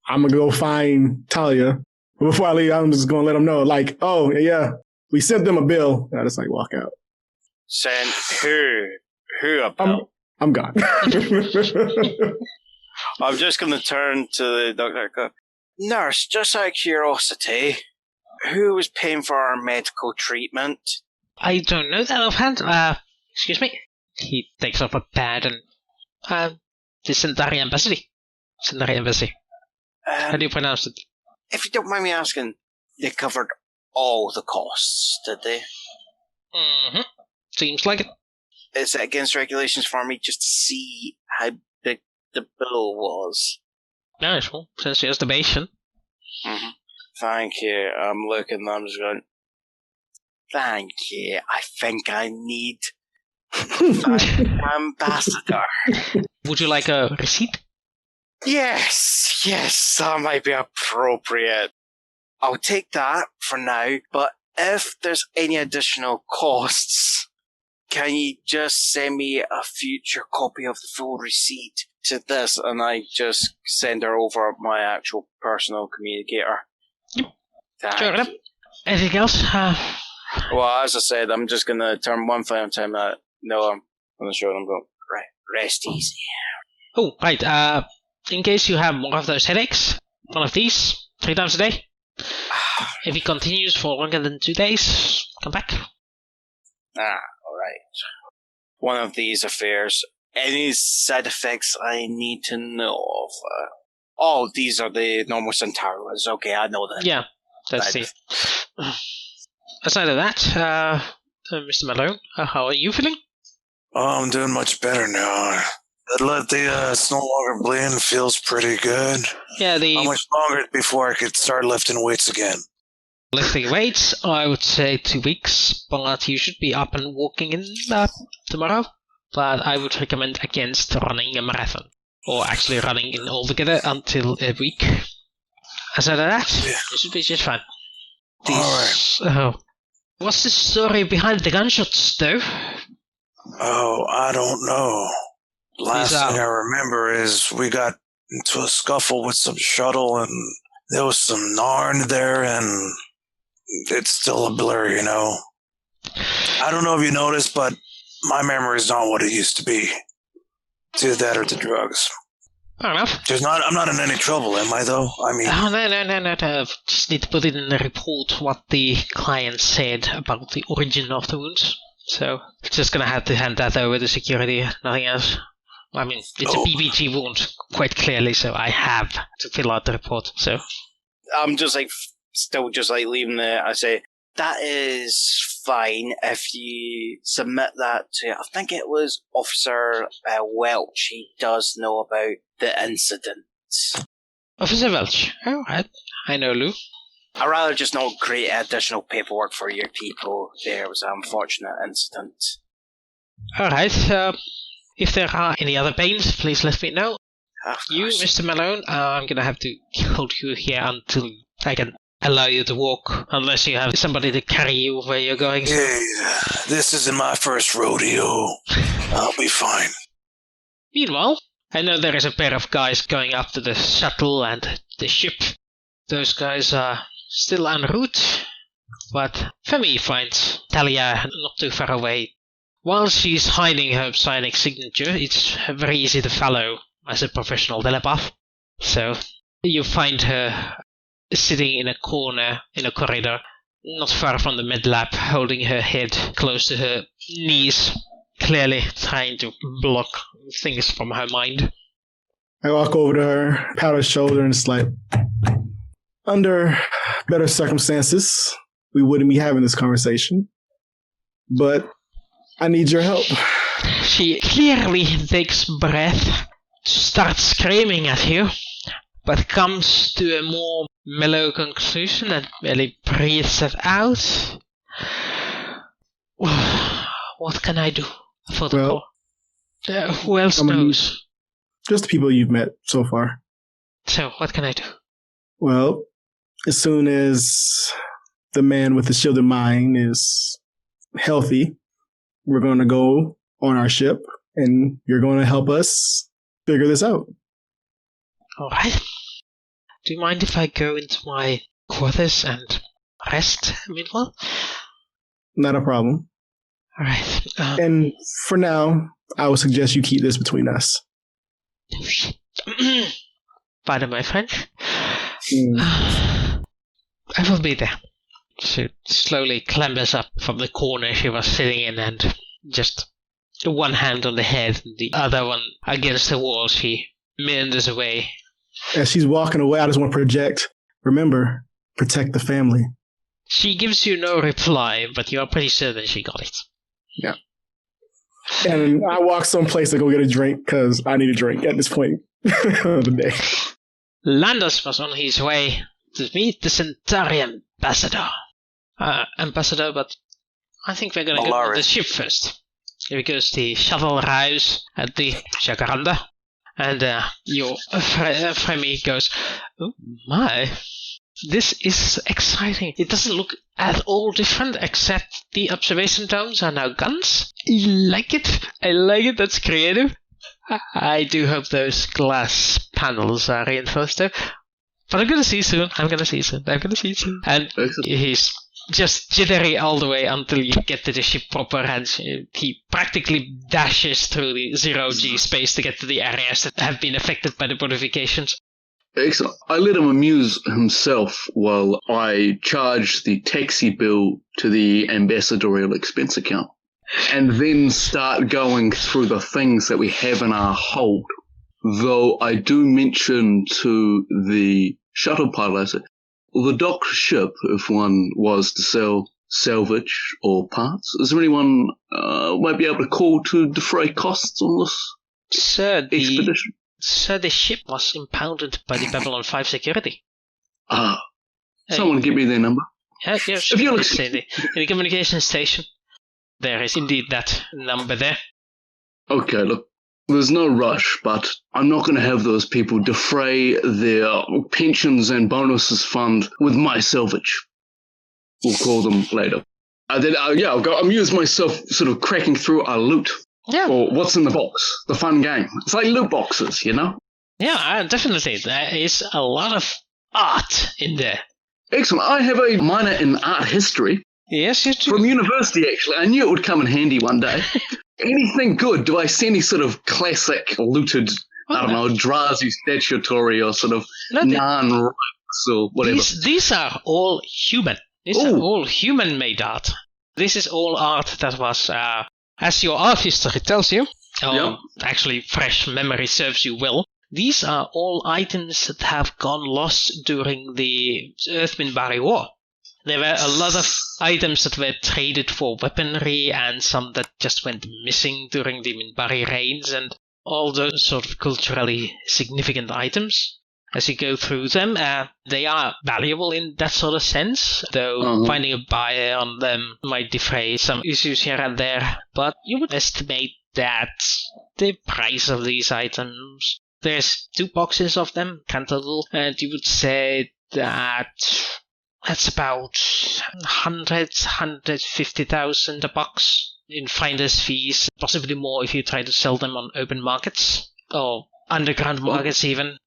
I'm going to go find Talia. Before I leave, I'm just going to let them know, oh, yeah, we sent them a bill. I just walk out. Sent who? Who a bill? I'm gone. I'm just going to turn to the doctor and go, Nurse, just out of curiosity, who was paying for our medical treatment? I don't know that offhand. Excuse me. He takes off a pad and the Centauri Embassy. Centauri Embassy. How do you pronounce it? If you don't mind me asking, they covered all the costs, did they? Mm-hmm. Seems like it. Is it against regulations for me just to see how big the bill was? Nice, well, since you're the patient. Mm-hmm. Thank you. I'm looking, I'm just going, Thank you. I think I need an ambassador. Would you like a receipt? Yes, that might be appropriate. I'll take that for now, but if there's any additional costs, can you just send me a future copy of the full receipt to this, and I just send her over my actual personal communicator? Yep. Thank Sure. you. Anything else? Well, as I said, I'm just going to turn one final time that no, I'm going to show them, go, right, rest easy. Oh, right. In case you have more of those headaches, one of these, 3 times a day. If it continues for longer than 2 days, come back. Alright. One of these affairs. Any side effects I need to know of? These are the normal Centaur ones. Okay, I know that. Yeah, that's it. Aside of that, Mr. Malone, how are you feeling? Oh, I'm doing much better now. It's no longer bleeding, feels pretty good. Yeah, How much longer before I could start lifting weights again? lifting weights, I would say 2 weeks, but you should be up and walking in tomorrow. But I would recommend against running a marathon, or actually running in altogether until a week. Aside of that, it should be just fine. Alright. What's the story behind the gunshots, though? Oh, I don't know. Last thing I remember is we got into a scuffle with some shuttle, and there was some Narn there, and it's still a blur, you know. I don't know if you noticed, but my memory is not what it used to be. It's either that or the drugs. Fair enough. I'm not in any trouble, am I, though? I mean... Oh, no. Just need to put it in the report what the client said about the origin of the wounds. So, just gonna have to hand that over to security, nothing else. I mean, it's a BBG wound, quite clearly, so I have to fill out the report, so... I'm just still leaving it. I say, that is fine if you submit that to, I think it was Officer Welch. He does know about the incident. Officer Welch. Oh, I know Lou. I'd rather just not create additional paperwork for your people. There was an unfortunate incident. Alright, if there are any other pains, please let me know. You, Mr. Malone, I'm gonna have to hold you here until I can allow you to walk, unless you have somebody to carry you where you're going. Hey, this isn't my first rodeo. I'll be fine. Meanwhile, I know there is a pair of guys going up to the shuttle and the ship. Those guys are still en route, but Femi finds Talia not too far away. While she's hiding her psionic signature, it's very easy to follow as a professional telepath. So, you find her sitting in a corner in a corridor, not far from the med lab, holding her head close to her knees, clearly trying to block things from her mind. I walk over to her, pat her shoulder, and it's like, under better circumstances, we wouldn't be having this conversation. But I need your help. She clearly takes breath, starts screaming at you, but comes to a more mellow conclusion and merely breathes it out. What can I do for the poor? Who else knows? Just the people you've met so far. So, what can I do? Well, as soon as the man with the shielded mind is healthy, we're going to go on our ship, and you're going to help us figure this out. All right. Do you mind if I go into my quarters and rest meanwhile? Not a problem. All right. And for now, I would suggest you keep this between us. Oh, shit. Pardon my French. I will be there. She slowly clambers up from the corner she was sitting in and just one hand on the head and the other one against the wall. She meanders away. As she's walking away, I just want to project, remember, protect the family. She gives you no reply, but you are pretty certain she got it. Yeah. And I walk someplace to go get a drink, because I need a drink at this point of the day. Landers was on his way to meet the Centauri ambassador. Ambassador, but I think we're gonna go on the ship first. Because the shuttle arrives at the Jacaranda, and your Fremy goes, "Oh my, this is exciting. It doesn't look at all different, except the observation domes are now guns. I like it, that's creative. I do hope those glass panels are reinforced though. But I'm gonna see soon. And he's just jittery all the way until you get to the ship proper, and he practically dashes through the zero-G space to get to the areas that have been affected by the modifications. Excellent. I let him amuse himself while I charge the taxi bill to the ambassadorial expense account, and then start going through the things that we have in our hold. Though I do mention to the shuttle pilot, I said, the docked ship, if one was to sell salvage or parts, is there anyone might be able to call to defray costs on this expedition? Sir, the ship was impounded by the Babylon 5 security. Someone give me their number. Yes, if you'll in the communication station. There is indeed that number there. Okay, look. There's no rush, but I'm not going to have those people defray their pensions and bonuses fund with my salvage. We'll call them later. Then, I'll go amuse myself sort of cracking through our loot. Yeah. Or what's in the box. The fun game. It's like loot boxes, you know? Yeah, definitely. There is a lot of art in there. Excellent. I have a minor in art history. Yes, you do. From university, actually. I knew it would come in handy one day. Anything good? Do I see any sort of classic looted, Drazi statutory or sort of non-relics or whatever? These are all human. These are all human-made art. This is all art that was, as your art history tells you, actually fresh memory serves you well, these are all items that have gone lost during the Earth-Minbari War. There were a lot of items that were traded for weaponry and some that just went missing during the Minbari raids and all those sort of culturally significant items. As you go through them, they are valuable in that sort of sense, though finding a buyer on them might defray some issues here and there. But you would estimate that the price of these items, there's 2 boxes of them, total, and you would say that that's about 150,000 a box in finder's fees, possibly more if you try to sell them on open markets or underground markets even.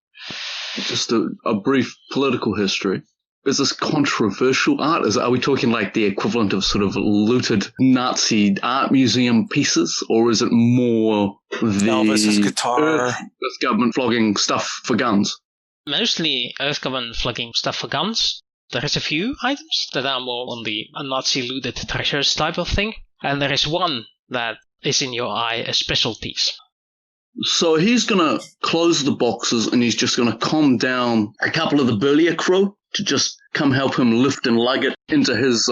Just a brief political history. Is this controversial art? Are we talking like the equivalent of sort of looted Nazi art museum pieces, or is it more the Elvis's guitar, Earth government flogging stuff for guns? Mostly Earth government flogging stuff for guns. There is a few items that are more on the Nazi looted treasures type of thing, and there is one that is in your eye a special piece. So he's going to close the boxes and he's just going to calm down a couple of the burlier crew to just come help him lift and lug it into his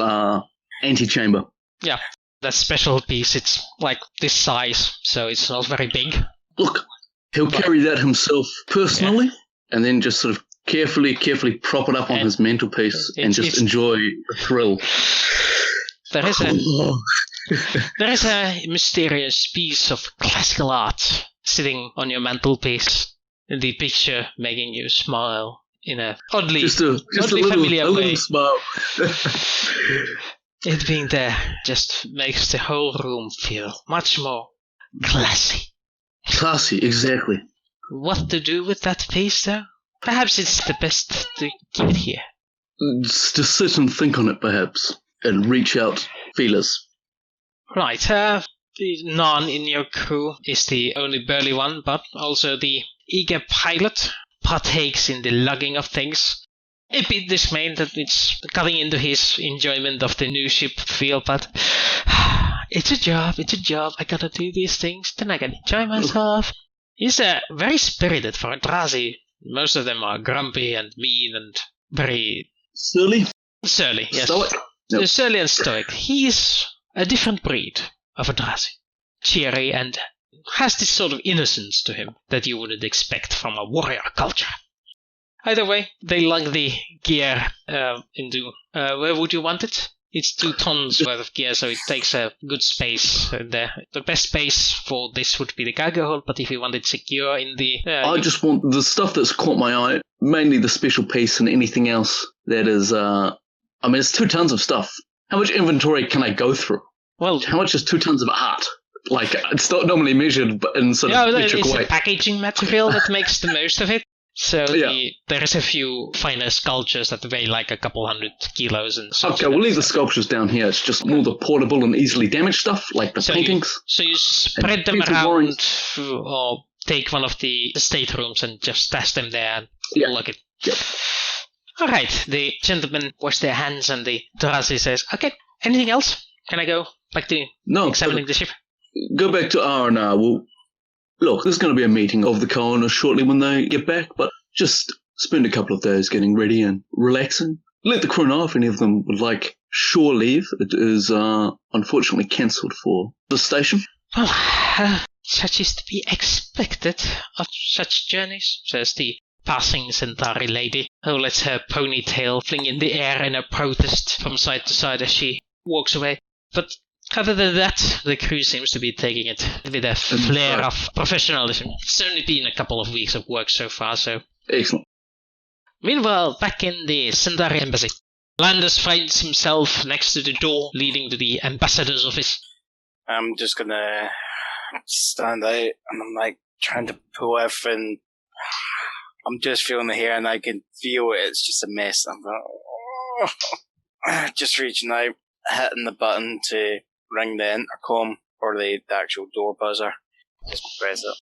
antechamber. Yeah, that special piece, it's like this size, so it's not very big. Look, he'll carry that himself personally and then just sort of carefully prop it up on his mantelpiece and just enjoy the thrill. There is a mysterious piece of classical art sitting on your mantelpiece, the picture making you smile in a oddly familiar way. Little smile. It being there just makes the whole room feel much more classy. Classy, exactly. What to do with that piece, though? Perhaps it's the best to keep it here. Just sit and think on it, perhaps, and reach out feelers. Right, the non in your crew is the only burly one, but also the eager pilot partakes in the lugging of things. A bit dismayed that it's cutting into his enjoyment of the new ship feel, but it's a job, I gotta do these things, then I can enjoy myself. He's very spirited for a Drazi. Most of them are grumpy and mean and very... Surly, yes. Stoic? Nope. Surly and stoic. He's a different breed of a Drazi. Cheery and has this sort of innocence to him that you wouldn't expect from a warrior culture. Either way, they lug the gear into... where would you want it? It's 2 tons worth of gear, so it takes a good space. The best space for this would be the cargo hold, but if you want it secure in the... I just want the stuff that's caught my eye, mainly the special piece and anything else that is... it's 2 tons of stuff. How much inventory can I go through? Well, how much is 2 tons of art? Like, it's not normally measured in sort of metric it's weight. the packaging material that makes the most of it. So there's a few finer sculptures that weigh like a couple 100 kilos. And so okay, we'll leave the sculptures down here. It's just more the portable and easily damaged stuff, like the paintings. So you spread them around, or take one of the staterooms and just stash them there and lock it. Yeah. All right, the gentlemen wash their hands and the Tarasi says, okay, anything else? Can I go back to examining the ship? Go back to R&R. Look, there's going to be a meeting of the coroner shortly when they get back, but just spend a couple of days getting ready and relaxing. Let the crew know if any of them would like shore leave. It is unfortunately cancelled for the station. Well, such is to be expected of such journeys, says the passing Centauri lady, who lets her ponytail fling in the air in a protest from side to side as she walks away. But other than that, the crew seems to be taking it with a flair of professionalism. It's only been a couple of weeks of work so far, so... Excellent. Meanwhile, back in the Centauri embassy, Landis finds himself next to the door leading to the ambassador's office. I'm just gonna stand out, and I'm like trying to pull everything. I'm just feeling the hair, and I can feel it. It's just a mess. I'm going, just reaching out, hitting the button to ring the intercom or the actual door buzzer. Just press it.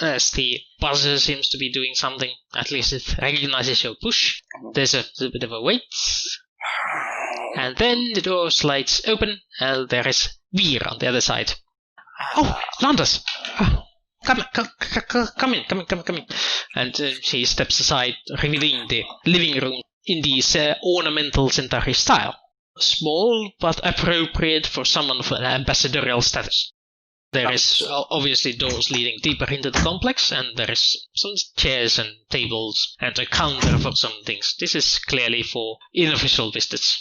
As the buzzer seems to be doing something, at least it recognizes your push. There's a little bit of a wait. And then the door slides open, and there is Veer on the other side. Oh, Landis! Come in. And she steps aside, revealing the living room in the ornamental Centauri style. Small, but appropriate for someone of an ambassadorial status. There is obviously doors leading deeper into the complex, and there is some chairs and tables and a counter for some things. This is clearly for unofficial visits.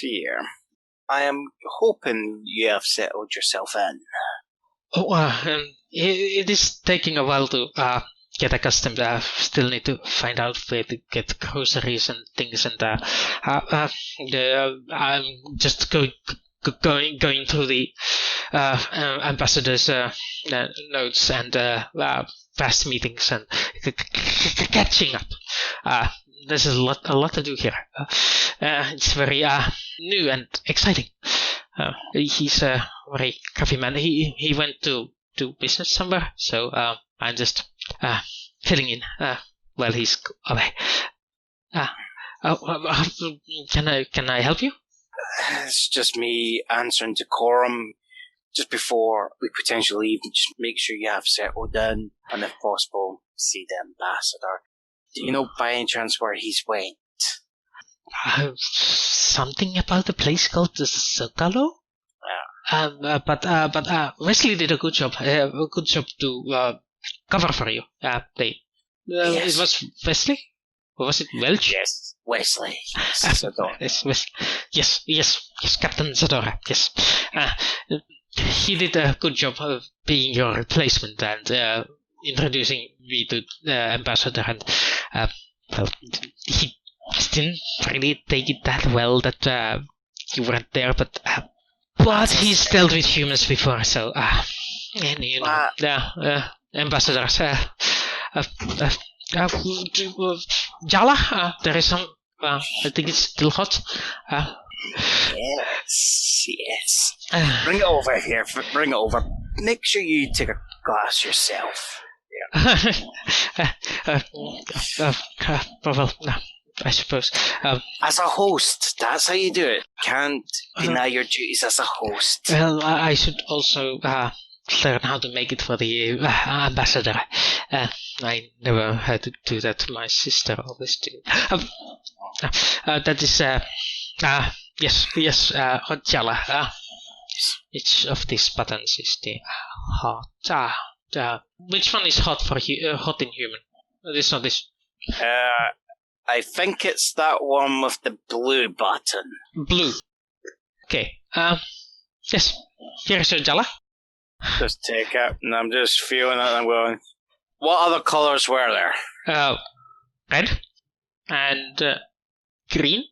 Fear. I am hoping you have settled yourself in. It is taking a while to get accustomed. I still need to find out where to get groceries and things, and I'm just going through the ambassador's notes and past meetings and catching up. There's a lot to do here. It's very new and exciting. He's a very crafty man. He went to do business somewhere, so I'm just filling in while he's away. Can I help you? It's just me answering decorum just before we potentially leave. Just make sure you have settled in, and if possible, see the ambassador. Do you know by any chance where he's went? Something about a place called the Zocalo? But Wesley did a good job. To cover for you. Yes. It was Wesley? Or was it Welch? Yes, Wesley. Yes, Captain Zadora. Yes. He did a good job of being your replacement and introducing me to the ambassador. And he didn't really take it that well that you weren't there, but he's dealt with humans before, so and you know, ambassadors. Jala, there is some. I think it's still hot. Yes. Bring it over here. Bring it over. Make sure you take a glass yourself. Well, no, I suppose. As a host, that's how you do it. Can't deny your duties as a host. Well, I should also learn how to make it for the ambassador. I never had to do that to my sister, always did. That is, yes, hot jala. Each of these buttons is the hot. Which one is hot for hot in human? This or this? I think it's that one with the blue button. Blue. Okay. Yes. Here is your Jala. Just take it, and I'm just feeling it, and I'm going, what other colours were there? Red. And green.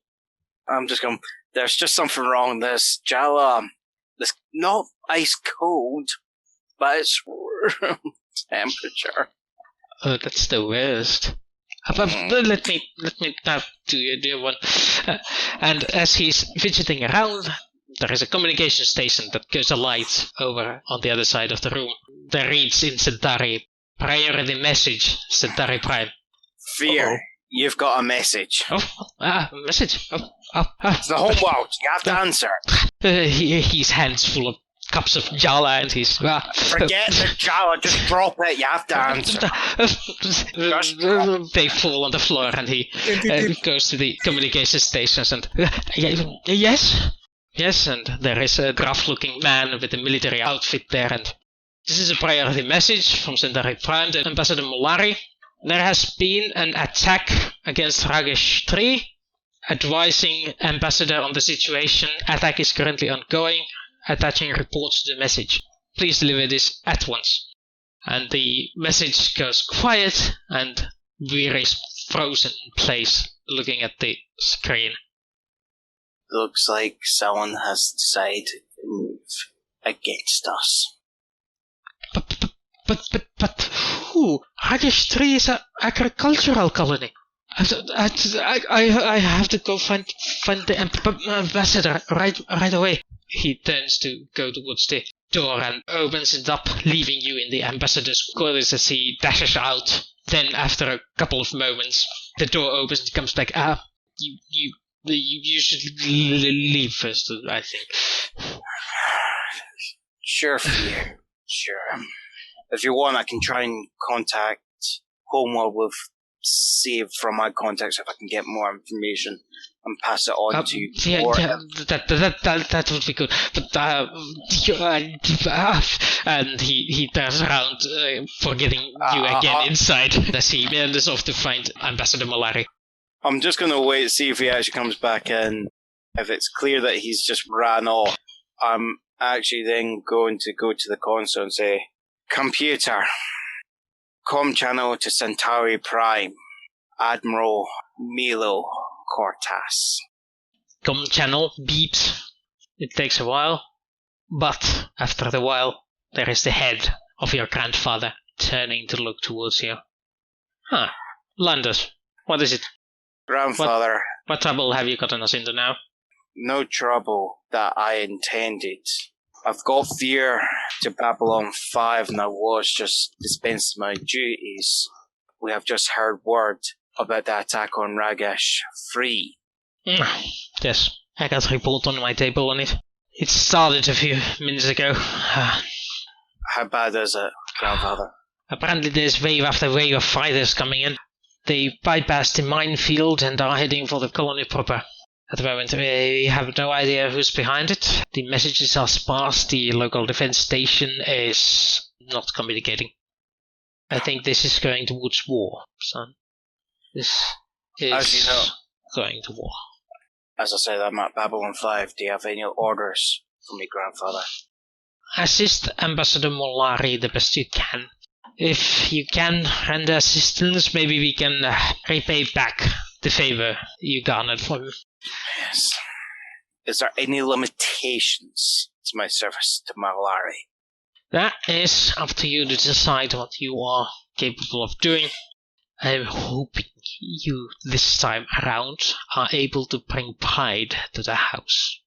I'm just going, there's just something wrong with this Jala. It's not ice cold, but it's room temperature. Oh, that's the worst. Let me now do your dear one. And as he's fidgeting around, there is a communication station that goes alight over on the other side of the room. That reads in Centauri, priority message, Centauri Prime. Fear, Uh-oh. You've got a message. Message. It's the home world. You have to answer. His hands full of cups of Jala, and he's... Forget the Jala, just drop it. You have to answer. They fall on the floor, and he goes to the communication stations, and... Yes? Yes, and there is a gruff-looking man with a military outfit there, and... This is a priority message from Centauri Prime to Ambassador Molari. There has been an attack against Ragesh 3, advising Ambassador on the situation. Attack is currently ongoing. Attaching reports to the message. Please deliver this at once. And the message goes quiet, and Veer is frozen in place, looking at the screen. Looks like someone has decided to move against us. But who? Ragesh 3 is an agricultural colony. I have to go find the ambassador right away. He turns to go towards the door and opens it up, leaving you in the ambassador's quarters as he dashes out. Then, after a couple of moments, the door opens and comes back. You should leave first, I think. Sure, Fear. Sure. If you want, I can try and contact Homeworld with save from my contacts if I can get more information and pass it on to you. That would be good. But and he turns around, forgetting you again inside as he meanders off to find Ambassador Molari. I'm just going to wait to see if he actually comes back in. If it's clear that he's just ran off, I'm actually then going to go to the console and say, Computer, com channel to Centauri Prime, Admiral Milo Cortas. Com channel beeps. It takes a while, but after a while, there is the head of your grandfather turning to look towards you. Landers, what is it? Grandfather. What trouble have you gotten us into now? No trouble that I intended. I've got Fear to Babylon 5 and I was just dispensing my duties. We have just heard word about the attack on Ragesh 3. Yes, I got a report on my table on it. It started a few minutes ago. How bad is it, Grandfather? Apparently there's wave after wave of fighters coming in. They bypassed the minefield and are heading for the colony proper. At the moment, we have no idea who's behind it. The messages are sparse. The local defense station is not communicating. I think this is going towards war, son. This is going to war. As I said, I'm at Babylon 5. Do you have any orders for me, Grandfather? Assist Ambassador Molari the best you can. If you can render assistance, maybe we can repay back the favor you garnered from him. Yes. Is there any limitations to my service to Molari? That is up to you to decide what you are capable of doing. I'm hoping you, this time around, are able to bring pride to the house.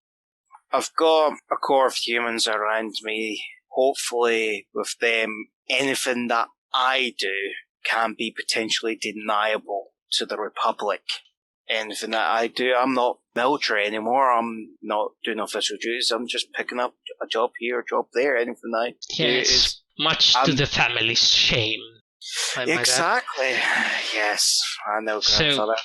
I've got a core of humans around me. Hopefully, with them, anything that I do can be potentially deniable to the Republic. Anything that I do, I'm not military anymore. I'm not doing official duties. I'm just picking up a job here, a job there. Anything I do is... much to the family's shame. Exactly. Yes, I know, Grandfather. So,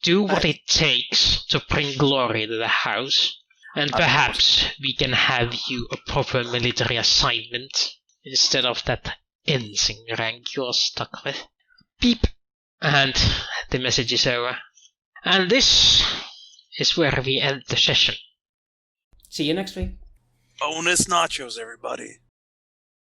do what it takes to bring glory to the house, and perhaps we can have you a proper military assignment instead of that ensign rank you're stuck with. Beep. And the message is over. And this is where we end the session. See you next week. Bonus nachos, everybody.